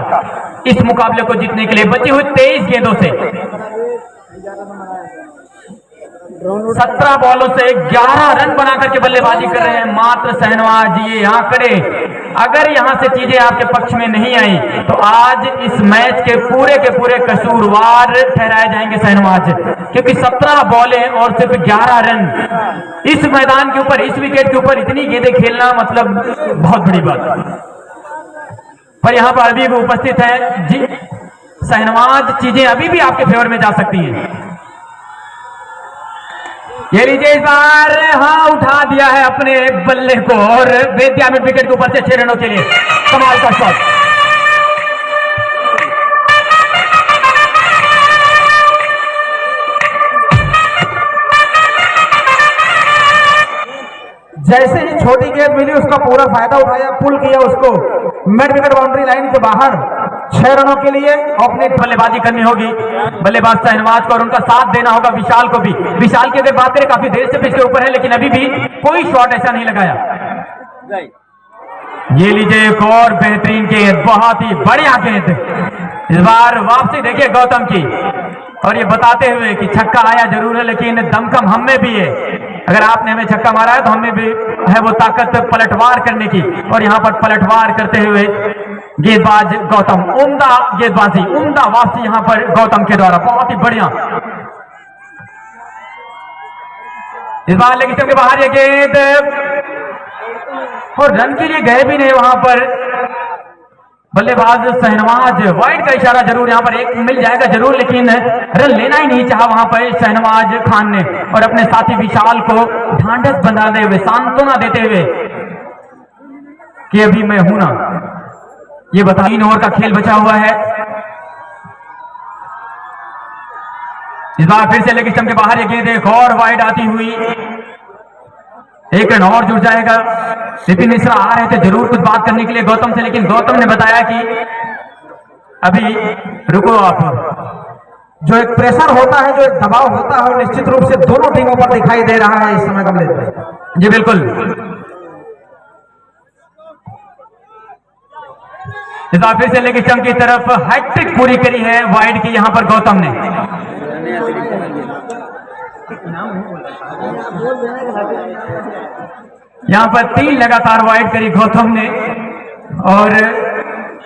इस मुकाबले को जीतने के लिए। बची हुई 23 गेंदों से 17 बॉलों से 11 रन बना करके बल्लेबाजी कर रहे हैं मात्र शहनवाज। ये आंकड़े अगर यहां से चीजें आपके पक्ष में नहीं आई तो आज इस मैच के पूरे कसूरवार ठहराए जाएंगे शहनवाज, क्योंकि 17 बॉलें और सिर्फ 11 रन इस मैदान के ऊपर, इस विकेट के ऊपर इतनी गेंदें खेलना मतलब बहुत बड़ी बात। पर यहां पर अभी भी उपस्थित है जी शहनवाज, चीजें अभी भी आपके फेवर में जा सकती हैं। ये लीजिए इस बार, हाँ उठा दिया है अपने बल्ले को और वेद्या मिड विकेट के ऊपर से 6 रनों के लिए कमाल का शॉट। जैसे ही छोटी गेंद मिली उसका पूरा फायदा उठाया, पुल किया उसको मिड विकेट बाउंड्री लाइन के बाहर 6 रनों के लिए। अपने बल्लेबाजी करनी होगी बल्लेबाज शहनवाज को और उनका साथ देना होगा विशाल को भी। विशाल की अगर बात करें काफी देर से पिच के ऊपर है, लेकिन अभी भी कोई शॉट ऐसा नहीं लगाया। ये लीजिए एक और बेहतरीन गेंद, बहुत ही बढ़िया गेंद। इस बार वापसी देखिए गौतम की, और ये बताते हुए कि छक्का आया जरूर है, लेकिन दमखम हम में भी है। अगर आपने हमें छक्का मारा है तो हमें भी है वो ताकत पलटवार करने की, और यहाँ पर पलटवार करते हुए गेंदबाज गौतम, उम्दा गेंदबाजी, उम्दा वापसी यहाँ पर गौतम के द्वारा, बहुत ही बढ़िया। इस बार लेग स्टंप के बाहर ये गेंद, और रन के लिए गए भी नहीं वहां पर बल्लेबाज शहनवाज। वाइड का इशारा जरूर यहाँ पर एक मिल जाएगा जरूर, लेकिन रन लेना ही नहीं चाहा वहां पर शहनवाज खान ने, और अपने साथी विशाल को ढांढस बंधाते हुए, सांत्वना देते हुए कि अभी मैं हूं ना। ये बता 3 ओवर का खेल बचा हुआ है। इस बार फिर से लेग स्टंप के बाहर ये गेंद एक और वाइड आती हुई, 1 रन और जुड़ जाएगा। विपिन मिश्रा आ रहे थे जरूर कुछ बात करने के लिए गौतम से, लेकिन गौतम ने बताया कि अभी रुको आप। जो एक प्रेशर होता है, जो एक दबाव होता है, निश्चित रूप से दोनों टीमों पर दिखाई दे रहा है इस समय कमलेश भाई। जी बिल्कुल। इस बार फिर से लेग स्टंप की तरफ हैट्रिक पूरी करी है वाइड की यहाँ पर गौतम ने। यहाँ पर 3 लगातार वाइड करी गौतम ने, और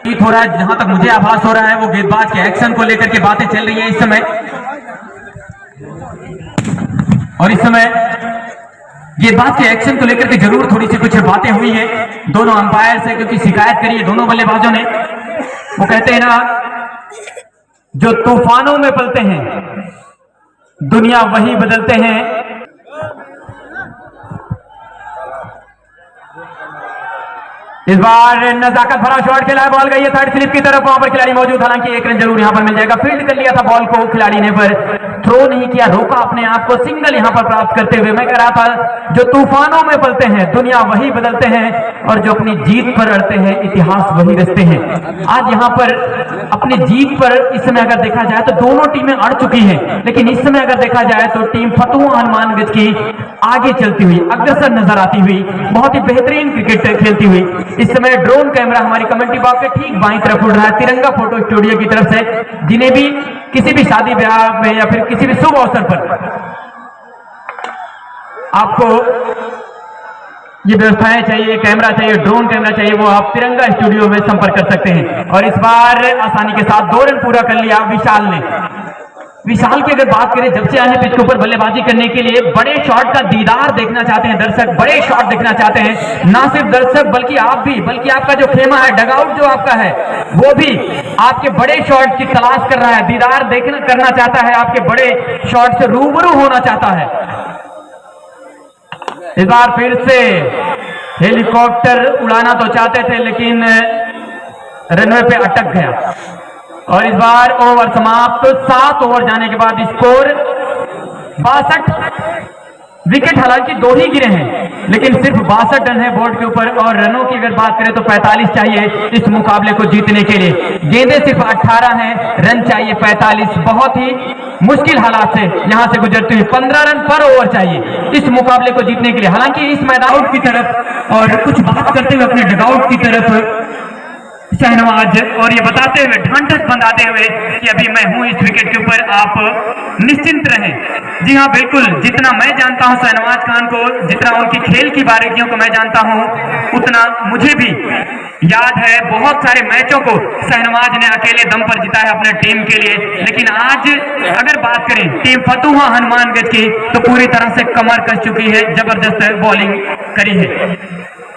ठीक हो रहा है जहां तक मुझे आभास हो रहा है वो गेंदबाज के एक्शन को लेकर के बातें चल रही है इस समय। और इस समय गेंदबाज के एक्शन को लेकर के जरूर थोड़ी सी कुछ बातें हुई है दोनों अंपायर से, क्योंकि शिकायत करी है दोनों बल्लेबाजों ने। वो कहते हैं ना, जो तूफानों में पलते हैं दुनिया वही बदलते हैं। इस बार नजाकत भरा शॉट खेला है, बॉल गई है 3rd स्लिप की तरफ, वहां पर खिलाड़ी मौजूद, हालांकि 1 रन जरूर यहां पर मिल जाएगा। फील्ड कर लिया था बॉल को खिलाड़ी ने, पर थ्रो नहीं किया, रोका अपने आप को, सिंगल यहां पर प्राप्त करते हुए। मैं कह रहा था जो तूफानों में पलते हैं दुनिया वही बदलते हैं, और जो अपनी जीत पर अड़ते हैं इतिहास वही रचते हैं। आज यहां पर अपनी जीत पर इस समय अगर देखा जाए तो दोनों टीमें अड़ चुकी हैं, लेकिन इस समय अगर देखा जाए तो टीम फतुहा हनुमानगंज की आगे चलती हुई, अग्रसर नजर आती हुई, बहुत ही बेहतरीन क्रिकेट खेलती हुई। इस समय ड्रोन कैमरा हमारी कमेंट्री बॉक्स के ठीक बाईं तरफ उड़ रहा है तिरंगा फोटो स्टूडियो की तरफ से। जिन्हें भी किसी भी शादी ब्याह में या फिर किसी भी शुभ अवसर पर आपको ये व्यवस्थाएं चाहिए, कैमरा चाहिए, ड्रोन कैमरा चाहिए, वो आप तिरंगा स्टूडियो में संपर्क कर सकते हैं। और इस बार आसानी के साथ 2 रन पूरा कर लिया विशाल ने। विशाल की अगर बात करें, जब से आए पिच के ऊपर बल्लेबाजी करने के लिए बड़े शॉट का दीदार देखना चाहते हैं दर्शक, बड़े शॉट देखना चाहते हैं। ना सिर्फ दर्शक बल्कि आप भी, बल्कि आपका जो खेमा है, डगआउट जो आपका है, वो भी आपके बड़े शॉट की तलाश कर रहा है, दीदार देखना करना चाहता है, आपके बड़े शॉट से रूबरू होना चाहता है। इस बार फिर से हेलीकॉप्टर उड़ाना तो चाहते थे लेकिन रनवे पे अटक गया। और इस बार ओवर समाप्त, 7 ओवर जाने के बाद स्कोर 62। विकेट हालांकि 2 ही गिरे हैं, लेकिन सिर्फ 62 रन है बोर्ड के ऊपर। और रनों की अगर बात करें तो 45 चाहिए इस मुकाबले को जीतने के लिए। गेंदें सिर्फ 18 हैं, रन चाहिए 45। बहुत ही मुश्किल हालात से यहां से गुजरते हुए 15 रन पर ओवर चाहिए इस मुकाबले को जीतने के लिए। हालांकि इस मैदान की तरफ और कुछ बात करते हुए अपने डगआउट की तरफ शहनवाज, और ये बताते हुए, ढांढस बंधाते हुए कि अभी मैं हूं इस विकेट के ऊपर, आप निश्चिंत रहें। जी हाँ, बिल्कुल, जितना मैं जानता हूं शहनवाज खान को, जितना उनकी खेल की बारीकियों को मैं जानता हूं, उतना मुझे भी याद है बहुत सारे मैचों को शहनवाज ने अकेले दम पर जीता है अपने टीम के लिए। लेकिन आज अगर बात करें टीम फतुहा हनुमानगंज की, तो पूरी तरह से कमर कस चुकी है, जबरदस्त बॉलिंग करी है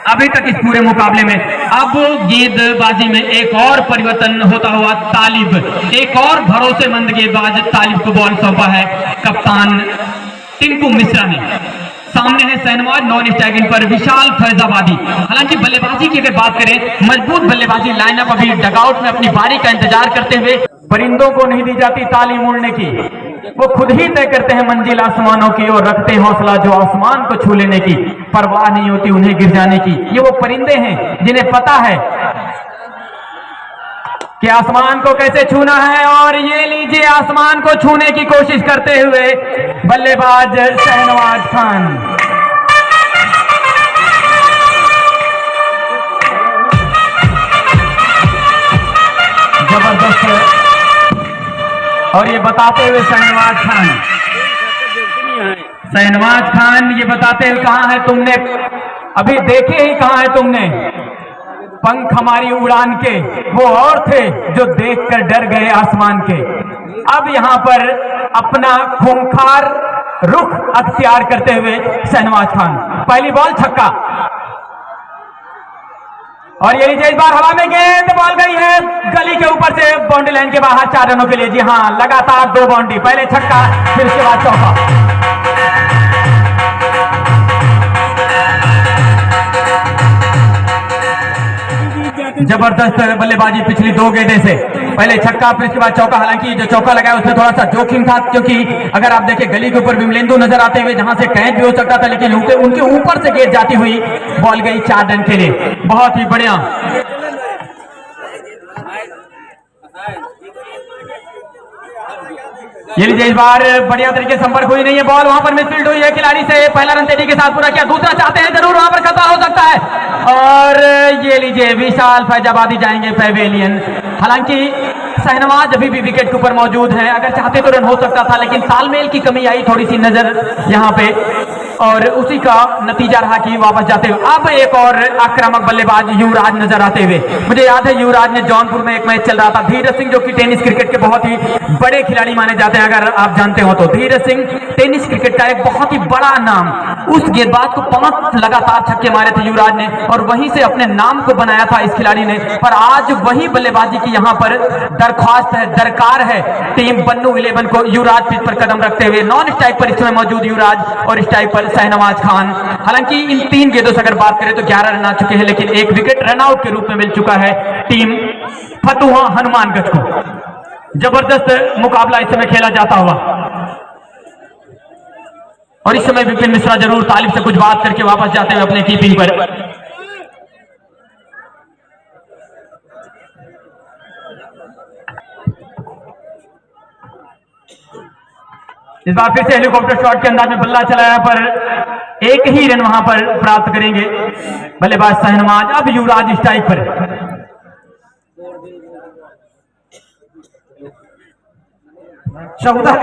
अभी तक इस पूरे मुकाबले में। अब गेंदबाजी में एक और परिवर्तन होता हुआ तालिब, एक और भरोसेमंद गेंदबाज तालिब को बॉल सौंपा है कप्तान टिंकू मिश्रा ने। सामने है शहनवाज, नॉन स्ट्राइकिंग पर विशाल फैजाबादी। हालांकि बल्लेबाजी की अगर बात करें, मजबूत बल्लेबाजी लाइनअप अभी डगआउट में अपनी बारी का इंतजार करते हुए। परिंदों को नहीं दी जाती तालीम उड़ने की, वो खुद ही तय करते हैं मंजिल आसमानों की, और रखते हैं हौसला जो आसमान को छू लेने की, परवाह नहीं होती उन्हें गिर जाने की। ये वो परिंदे हैं जिन्हें पता है कि आसमान को कैसे छूना है। और ये लीजिए, आसमान को छूने की कोशिश करते हुए बल्लेबाज शहनवाज खान। जबरदस्त। और ये बताते हुए शहनवाज खान ये बताते हुए, कहां है तुमने, अभी देखे ही कहां है तुमने पंख हमारी उड़ान के, वो और थे जो देखकर डर गए आसमान के। अब यहां पर अपना खूंखार रुख अख्तियार करते हुए शहनवाज खान, पहली बॉल छक्का। और ये लीजिए, इस बार हवा में गेंद, बॉल गई है गली के ऊपर से बाउंड्री लाइन के बाहर 4 रनों के लिए। जी हां, लगातार 2 बाउंड्री, पहले छक्का फिर उसके बाद चौका। जबरदस्त बल्लेबाजी पिछली 2 गेंदे से, पहले छक्का फिर उसके बाद चौका। हालांकि जो चौका लगाया उसमें थोड़ा सा जोखिम था, क्योंकि अगर आप देखें गली के ऊपर विमलेंदु नजर आते हुए, जहां से कैच भी हो सकता था, लेकिन उनके ऊपर से गेंद जाती हुई बॉल गई 4 रन के लिए। बहुत ही बढ़िया। ये लीजिए, इस बार बढ़िया तरीके से संपर्क हुई नहीं है, बॉल वहां पर मिसफील्ड हुई है खिलाड़ी से। पहला रन तेजी के साथ पूरा किया, दूसरा चाहते हैं जरूर, वहां पर खतरा हो सकता है। और ये लीजिए, विशाल फैजाबादी जाएंगे पैवेलियन। हालांकि शहनवाज अभी भी विकेट के ऊपर मौजूद है, अगर चाहते तो रन हो सकता था, लेकिन तालमेल की कमी आई थोड़ी सी नजर यहाँ पे, और उसी का नतीजा रहा कि वापस जाते हुए अब एक और आक्रामक बल्लेबाज युवराज नजर आते हुए। मुझे याद है युवराज ने जौनपुर में एक मैच चल रहा था, धीरज सिंह जो कि टेनिस क्रिकेट के बहुत ही बड़े खिलाड़ी माने जाते हैं, अगर आप जानते हो तो। धीरज सिंह टेनिस क्रिकेट का एक बहुत ही बड़ा नाम, उस गेंदबाज को 5 लगातार छक्के मारे थे युवराज ने, और वहीं से अपने नाम को बनाया था इस खिलाड़ी ने। पर आज वही बल्लेबाजी की यहाँ पर दरख्वास्त है, दरकार है टीम बन्नू 11 को। युवराज पिच पर कदम रखते हुए, नॉन स्ट्राइक पर इस समय मौजूद युवराज, और स्ट्राइक पर शहनवाज खान। हालांकि इन 3 गेंदों से अगर बात करें तो 11 रन आ चुके हैं, लेकिन एक विकेट रनआउट के रूप में मिल चुका है टीम फतुहा हनुमानगंज को। जबरदस्त मुकाबला इस समय खेला जाता हुआ। और इस समय विपिन मिश्रा जरूर तालिब से कुछ बात करके वापस जाते हुए अपने कीपिंग पर। इस बार फिर से हेलीकॉप्टर शॉट के अंदाज में बल्ला चलाया पर एक ही रन वहां पर प्राप्त करेंगे बल्लेबाज शहनवाज। अब युवराज स्ट्राइक पर। 14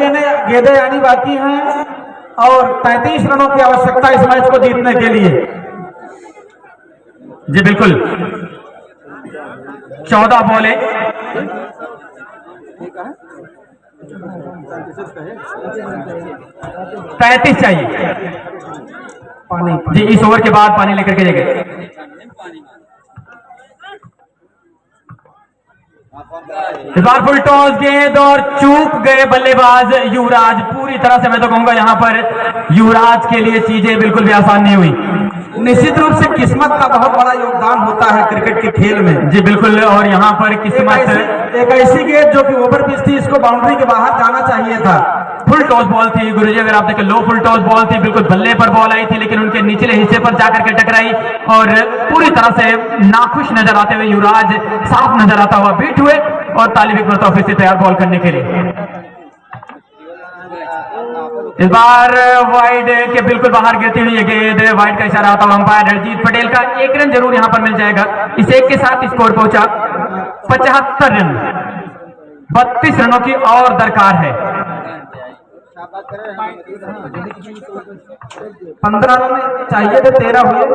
गेंदें आनी बाकी हैं और 33 रनों की आवश्यकता इस मैच को जीतने के लिए। जी बिल्कुल, 14 बॉलें 35 चाहिए जी। इस ओवर के बाद पानी लेकर के जाएंगे। इस बार फुल टॉस गेंद और चूक गए बल्लेबाज युवराज। पूरी तरह से मैं तो कहूंगा यहां पर युवराज के लिए चीजें बिल्कुल भी आसान नहीं हुई। निश्चित रूप से किस्मत का बहुत बड़ा योगदान होता है क्रिकेट के खेल में। जी बिल्कुल, और यहां पर किस्मत एक ऐसी गेंद जो कि ओवर पिच थी, इसको बाउंड्री के बाहर जाना चाहिए था। फुल टॉस बॉल थी गुरुजी, अगर आप देखें लो फुल टॉस बॉल थी, बिल्कुल बल्ले पर बॉल आई थी लेकिन उनके निचले हिस्से पर जाकर के टकराई और पूरी तरह से नाखुश नजर आते हुए युवराज साफ नजर आता हुआ बीट हुए और तालिब एक मरतबा फिर से तैयार बॉल करने के लिए। इस बार वाइड के बिल्कुल बाहर गिरती हुई गेंद, वाइड का इशारा आता हुआ अंपायर हरजीत पटेल का। एक रन जरूर यहां पर मिल जाएगा। इस एक के साथ स्कोर पहुंचा 75 रन। 32 रनों की और दरकार है। 15 रन चाहिए थे, 13 हुए।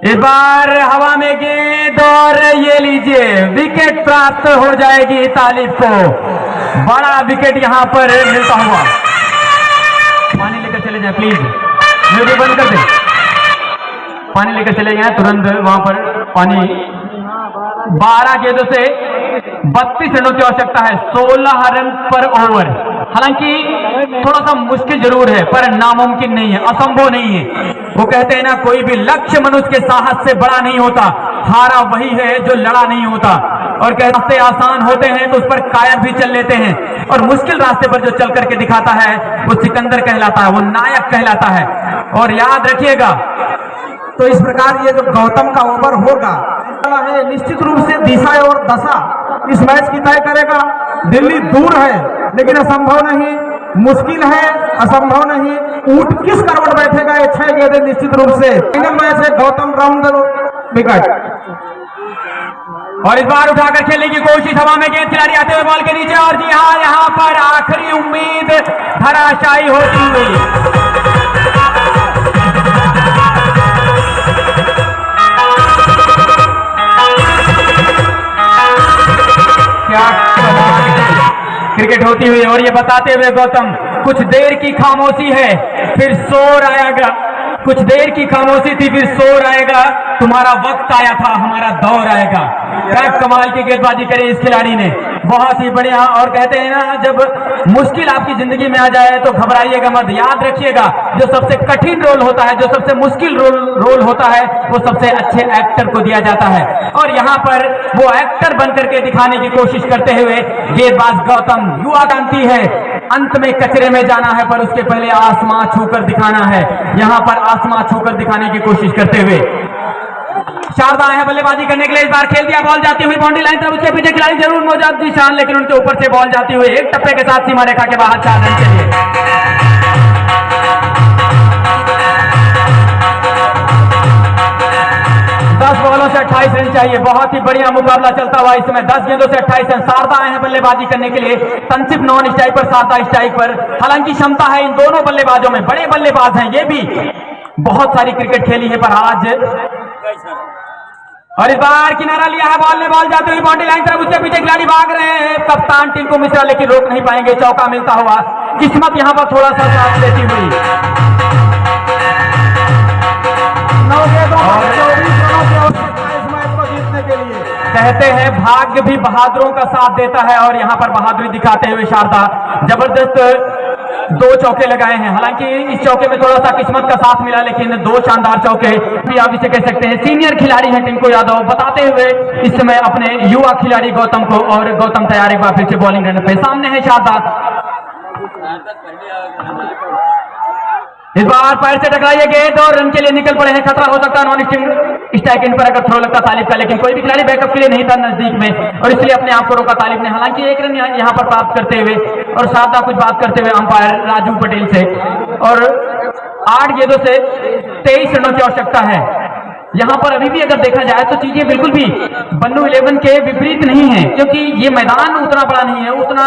इस बार हवा में गेंद और ये लीजिए विकेट प्राप्त हो जाएगी तालिब को। बड़ा विकेट यहां पर मिलता हुआ। पानी लेकर चले जाए प्लीज, वीडियो बंद कर दे। पानी लेकर चले जाए तुरंत वहां पर पानी। 12 गेंदों से 32 रनों की आवश्यकता है, 16 रन पर ओवर। हालांकि थोड़ा सा मुश्किल जरूर है पर नामुमकिन नहीं है, असंभव नहीं है। वो कहते हैं ना, कोई भी लक्ष्य मनुष्य के साहस से बड़ा नहीं होता, हारा वही है जो लड़ा नहीं होता। और कह रास्ते आसान होते हैं तो उस पर कायर भी चल लेते हैं, और मुश्किल रास्ते पर जो चल करके दिखाता है वो सिकंदर कहलाता है, वो नायक कहलाता है। और याद रखिएगा, तो इस प्रकार ये जो गौतम का ओवर होगा है, निश्चित रूप से दिशा और दशा इस मैच की तय करेगा। दिल्ली दूर है लेकिन असंभव नहीं, मुश्किल है असंभव नहीं। ऊंट किस करवट बैठेगा, ये 6 गेंदें निश्चित रूप से फाइनल मैच है। गौतम राउंड विकेट और इस बार उठाकर खेलने की कोशिश, हवा में गेंद, खिलाड़ी आते हुए बॉल के नीचे। और जी हाँ, यहां पर आखिरी उम्मीद धराशायी होती हुई। क्या क्रिकेट होती हुई। और ये बताते हुए गौतम, कुछ देर की खामोशी है फिर शोर आएगा। कुछ देर की खामोशी थी फिर शोर आएगा। तुम्हारा वक्त आया था, हमारा दौर आएगा। क्या कमाल की गेंदबाजी करी इस खिलाड़ी ने, बहुत ही बढ़िया। और कहते हैं ना, जब मुश्किल आपकी जिंदगी में आ जाए तो घबराइएगा मत। याद रखिएगा, जो सबसे कठिन रोल होता है, जो सबसे मुश्किल रोल होता है, वो सबसे अच्छे एक्टर को दिया जाता है। और यहाँ पर वो एक्टर बन करके दिखाने की कोशिश करते हुए गेंदबाज गौतम, युवा कांति है, अंत में कचरे में जाना है पर उसके पहले आसमां छूकर दिखाना है। यहाँ पर आसमां छूकर दिखाने की कोशिश करते हुए शारदा है बल्लेबाजी करने के लिए। इस बार खेल दिया, बॉल जाती हुई बाउंड्री लाइन तरफ। उसके पीछे खिलाड़ी जरूर मौजूद निशान, लेकिन उनके ऊपर से बॉल जाती हुई एक टप्पे के साथ सीमा रेखा के बाहर 4 रन के लिए। बॉलों से 28 रन चाहिए। बहुत ही बढ़िया मुकाबला चलता हुआ इस समय 10 गेंदों से 28 रन। शारदा आए हैं बल्लेबाजी करने के लिए, तनसिफ नॉन स्ट्राइक पर, शारदा स्ट्राइक पर। हालांकि क्षमता है इन दोनों बल्लेबाजों में, बड़े बल्लेबाज हैं ये भी, बहुत सारी क्रिकेट खेली है पर आज। और इस बार किनारा लिया है, बॉल ने बॉल जाते हुए बाउंड्री लाइन तरफ। उसके पीछे खिलाड़ी भाग रहे हैं, कप्तान टिंकू मिश्रा, लेकिन रोक नहीं पाएंगे। चौका मिलता हुआ, किस्मत यहां पर थोड़ा सा साथ देती हुई। 9 गेंदों और 24 रनों की आवश्यकता है इस मैच को जीतने के लिए। कहते हैं भाग्य भी बहादुरों का साथ देता है, और यहां पर बहादुरी दिखाते हुए शारदा जबरदस्त 2 चौके लगाए हैं। हालांकि इस चौके में थोड़ा सा किस्मत का साथ मिला, लेकिन 2 शानदार चौके भी आप इसे कह सकते हैं। सीनियर खिलाड़ी हैं टिंकू यादव, बताते हुए इस समय अपने युवा खिलाड़ी गौतम को। और गौतम तैयार एक बार फिर से बॉलिंग करने पे। सामने है शारदा। इस बार पैर से टकराइए गेंद और रन के लिए निकल पड़े हैं। खतरा हो सकता है नॉन स्ट्राइक इन पर अगर थ्रो लगता तालिब का, लेकिन कोई भी खिलाड़ी बैकअप के लिए नहीं था नजदीक में और इसलिए अपने आप को रोका तालिब ने। हालांकि एक रन यहाँ पर प्राप्त करते हुए और सादा कुछ बात करते हुए अंपायर राजू पटेल से, और 8 गेंदों से 23 रनों की आवश्यकता है। यहाँ पर अभी भी अगर देखा जाए तो चीजें बिल्कुल भी बन्नू 11 के विपरीत नहीं है, क्योंकि ये मैदान उतना बड़ा नहीं है, उतना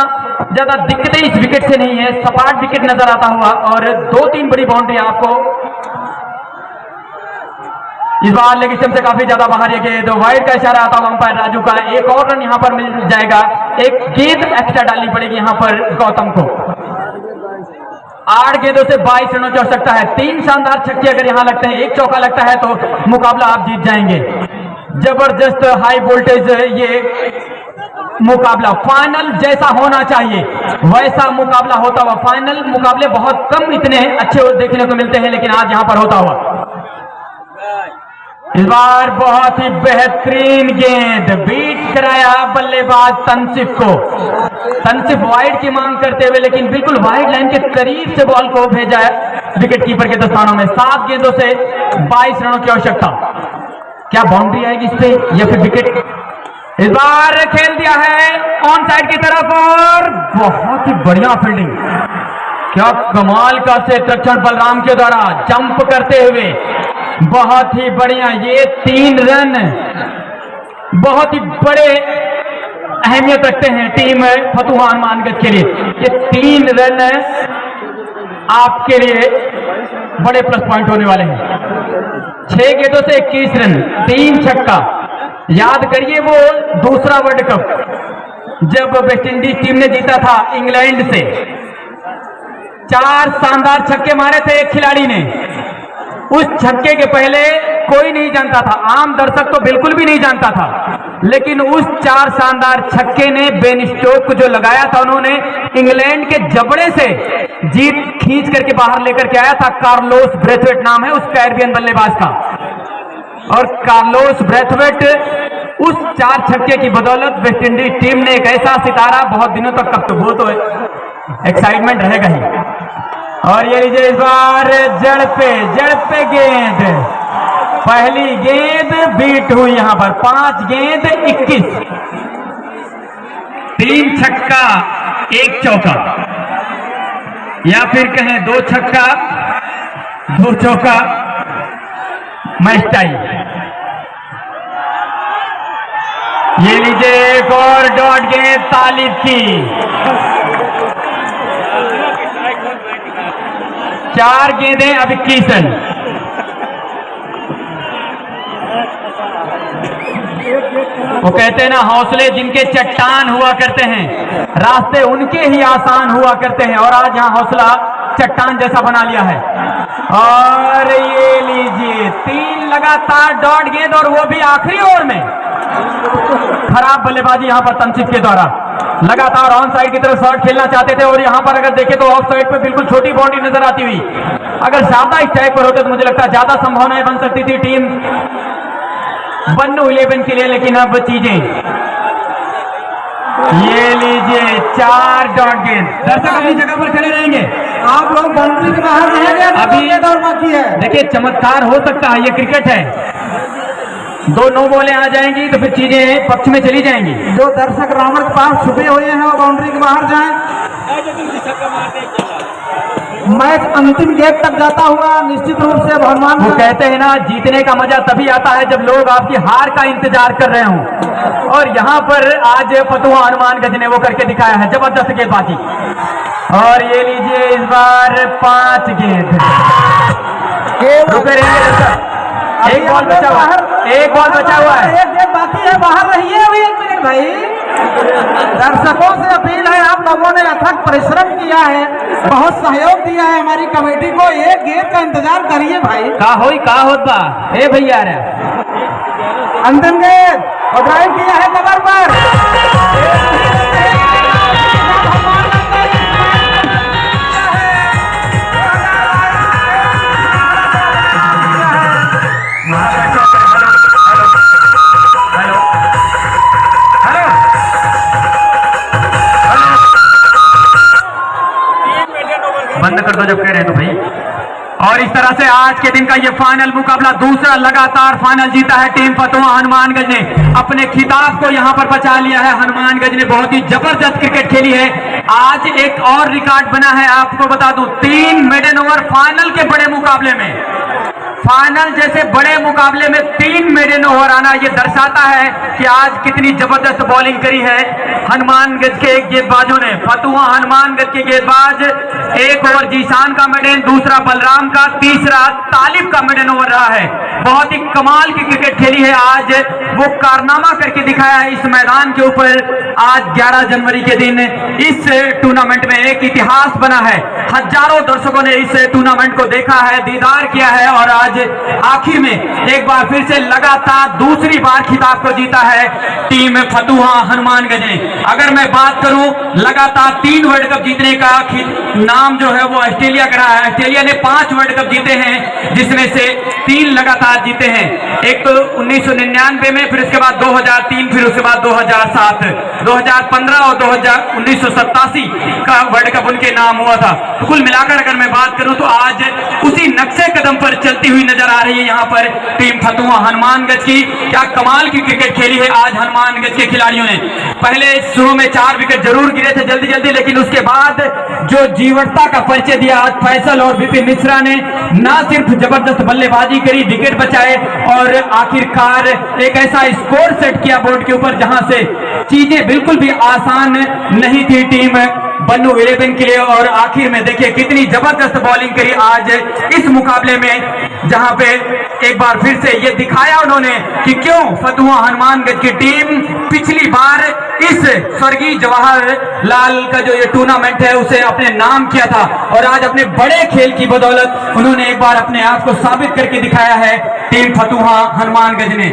ज्यादा दिक्कतें इस विकेट से नहीं है। सपाट विकेट नजर आता हुआ और 2-3 बड़ी बाउंड्री आपको इस बार लेग स्टंप से काफी ज्यादा बाहर ये गेंद वाइड का इशारा आता हुआ अंपायर राजू का। एक और रन यहाँ पर मिल जाएगा, एक गेंद एक्स्ट्रा डालनी पड़ेगी यहाँ पर गौतम को। 8 गेंदों से 22 रनों की आवश्यकता है। 3 शानदार छक्के अगर यहाँ लगते हैं, एक चौका लगता है तो मुकाबला आप जीत जाएंगे। जबरदस्त हाई वोल्टेज ये मुकाबला फाइनल जैसा होना चाहिए वैसा मुकाबला होता हुआ। फाइनल मुकाबले बहुत कम इतने अच्छे देखने को मिलते हैं, लेकिन आज यहां पर होता हुआ। इस बार बहुत ही बेहतरीन गेंद बीट कराया बल्लेबाज तनसिफ को। तनसिफ वाइड की मांग करते हुए लेकिन बिल्कुल वाइड लाइन के करीब से बॉल को भेजा विकेट कीपर के दस्तानों में। 7 गेंदों से 22 रनों की आवश्यकता। क्या बाउंड्री आएगी इस पे या फिर विकेट? इस बार खेल दिया है ऑन साइड की तरफ और बहुत ही बढ़िया फील्डिंग। क्या कमाल का क्षेत्ररक्षण बलराम के द्वारा जंप करते हुए, बहुत ही बढ़िया। ये 3 रन बहुत ही बड़े अहमियत रखते हैं टीम फतुहा हनुमानगढ़ के लिए। ये 3 रन आपके लिए बड़े प्लस पॉइंट होने वाले हैं। 6 गेंदों से 21 रन, 3 छक्का। याद करिए वो दूसरा वर्ल्ड कप जब वेस्ट इंडीज टीम ने जीता था इंग्लैंड से। 4 शानदार छक्के मारे थे एक खिलाड़ी ने। उस छक्के के पहले कोई नहीं जानता था, आम दर्शक तो बिल्कुल भी नहीं जानता था, लेकिन उस 4 शानदार छक्के ने बेन स्टोक को जो लगाया था, उन्होंने इंग्लैंड के जबड़े से जीत खींच करके बाहर लेकर के आया था। कार्लोस ब्रेथवेट नाम है उस कैरेबियन बल्लेबाज का, और कार्लोस ब्रेथवेट उस 4 छक्के की बदौलत वेस्ट इंडीज टीम ने एक ऐसा सितारा बहुत दिनों तक कब तो वो तो एक्साइटमेंट रहेगा ही। और ये लीजिए इस बार जड़ पे गेंद, पहली गेंद बीट हुई यहां पर। 5 गेंद 21, 3 छक्का 1 चौका, या फिर कहें 2 छक्का 2 चौका मैच टाई। ये लीजिए एक और डॉट गेंद तालिब की। 4 गेंदें अब 21 रन। वो कहते हैं ना, हौसले जिनके चट्टान हुआ करते हैं, रास्ते उनके ही आसान हुआ करते हैं, और आज यहाँ हौसला चट्टान जैसा बना लिया है। और ये लीजिए 3 लगातार डॉट गेंद, और वो भी आखिरी ओवर में। खराब बल्लेबाजी यहाँ पर तनसिफ के द्वारा। लगातार ऑन साइड की तरफ शॉट खेलना चाहते थे, और यहाँ पर अगर देखें तो ऑफ साइड पे बिल्कुल छोटी बाउंड्री नजर आती हुई। अगर ज्यादा स्ट्राइक पर होते तो मुझे लगता है ज्यादा संभावनाएं बन सकती थी टीम बन्नू 11 के लिए, लेकिन अब चीजें। ये लीजिए 4 डॉट गेंद। दर्शक अपनी जगह पर खड़े रहेंगे, आप लोग बाउंड्री के बाहर रहेंगे, अभी दौड़ बाकी है। देखिए चमत्कार हो सकता है, ये क्रिकेट है। 2 नो बॉलें आ जाएंगी तो फिर चीजें पक्ष में चली जाएंगी। जो दर्शक रावण के पास छुपे हुए हैं वो बाउंड्री के बाहर जाएं। मैच अंतिम गेट तक जाता हुआ निश्चित रूप से भगवान। वो कहते हैं ना, जीतने का मजा तभी आता है जब लोग आपकी हार का इंतजार कर रहे हों, और यहाँ पर आज फतुहा हनुमानगढ़ ने वो करके दिखाया है। जबरदस्त गेंदबाजी। और ये लीजिए इस बार 5 गेंद। रुके रहेंगे दर्शक, एक बॉल बचा हुआ है, एक बॉल बचा हुआ है, एक गेंद बाकी है, बाहर रहिए अभी 1 मिनट भाई। दर्शकों से अपील है, आप लोगों ने अथक परिश्रम किया है, बहुत सहयोग दिया है हमारी कमेटी को, एक गेंद का इंतजार करिए भाई। का होत बा ए भैया रे। अंतिम गेंद और ड्राइव किया है कवर पर। बंद कर दो जब कह रहे हैं तो भाई। और इस तरह से आज के दिन का ये फाइनल मुकाबला, दूसरा लगातार फाइनल जीता है टीम फतुहा हनुमानगंज ने। अपने खिताब को यहाँ पर बचा लिया है। हनुमानगंज ने बहुत ही जबरदस्त क्रिकेट खेली है। आज एक और रिकॉर्ड बना है, आपको बता दूं, 3 मेडन ओवर फाइनल के बड़े मुकाबले में, फाइनल जैसे बड़े मुकाबले में 3 मेडन ओवर आना, ये दर्शाता है कि आज कितनी जबरदस्त बॉलिंग करी है हनुमानगंज के गेंदबाजों ने। फतुहा हनुमानगंज के गेंदबाज, एक ओवर जीशान का मेडन, दूसरा बलराम का, तीसरा तालिब का मेडन ओवर रहा है। बहुत ही कमाल की क्रिकेट खेली है। आज वो कारनामा करके दिखाया है इस मैदान के ऊपर। आज 11 जनवरी के दिन इस टूर्नामेंट में एक इतिहास बना है। हजारों दर्शकों ने इस टूर्नामेंट को देखा है, दीदार किया है और आज आखिर में एक बार फिर से लगातार दूसरी बार खिताब को जीता है टीम फतुहा हनुमानगंज ने। अगर मैं बात करूं, लगातार 3 वर्ल्ड कप जीतने का नाम जो है वो ऑस्ट्रेलिया का रहा है। ऑस्ट्रेलिया ने 5 वर्ल्ड कप जीते हैं, जिसमें से 3 लगातार जीते हैं। एक तो 1999 में, फिर उसके बाद 2003, फिर उसके बाद 2007, 2015 और 1987 का वर्ल्ड कप उनके नाम हुआ था। तो कुल मिलाकर अगर मैं बात करूं तो आज उसी नक्शे कदम पर चलती हुई नजर आ रही है यहाँ पर टीम फतुहा हनुमानगंज की। क्या कमाल की क्रिकेट खेली है आज हनुमानगंज के खिलाड़ियों ने। पहले शुरू में 4 विकेट जरूर गिरे थे जल्दी जल्दी, लेकिन उसके बाद जो जीवटता का परिचय दिया आज फैसल और विपिन मिश्रा ने, न सिर्फ जबरदस्त बल्लेबाजी करी, विकेट बचाए और आखिरकार एक ऐसा स्कोर सेट किया बोर्ड के ऊपर जहां से चीजें बिल्कुल भी आसान नहीं थी टीम बन्नू 11 के लिए। और आखिर में देखिए कितनी जबरदस्त बॉलिंग करी आज इस मुकाबले में, जहां पे एक बार फिर से ये दिखाया उन्होंने कि क्यों फतुहा हनुमानगंज की टीम पिछली बार इस स्वर्गीय जवाहरलाल का जो ये टूर्नामेंट है उसे अपने नाम किया था, और आज अपने बड़े खेल की बदौलत उन्होंने एक बार अपने आप को साबित करके दिखाया है टीम फतुहा हनुमानगंज ने।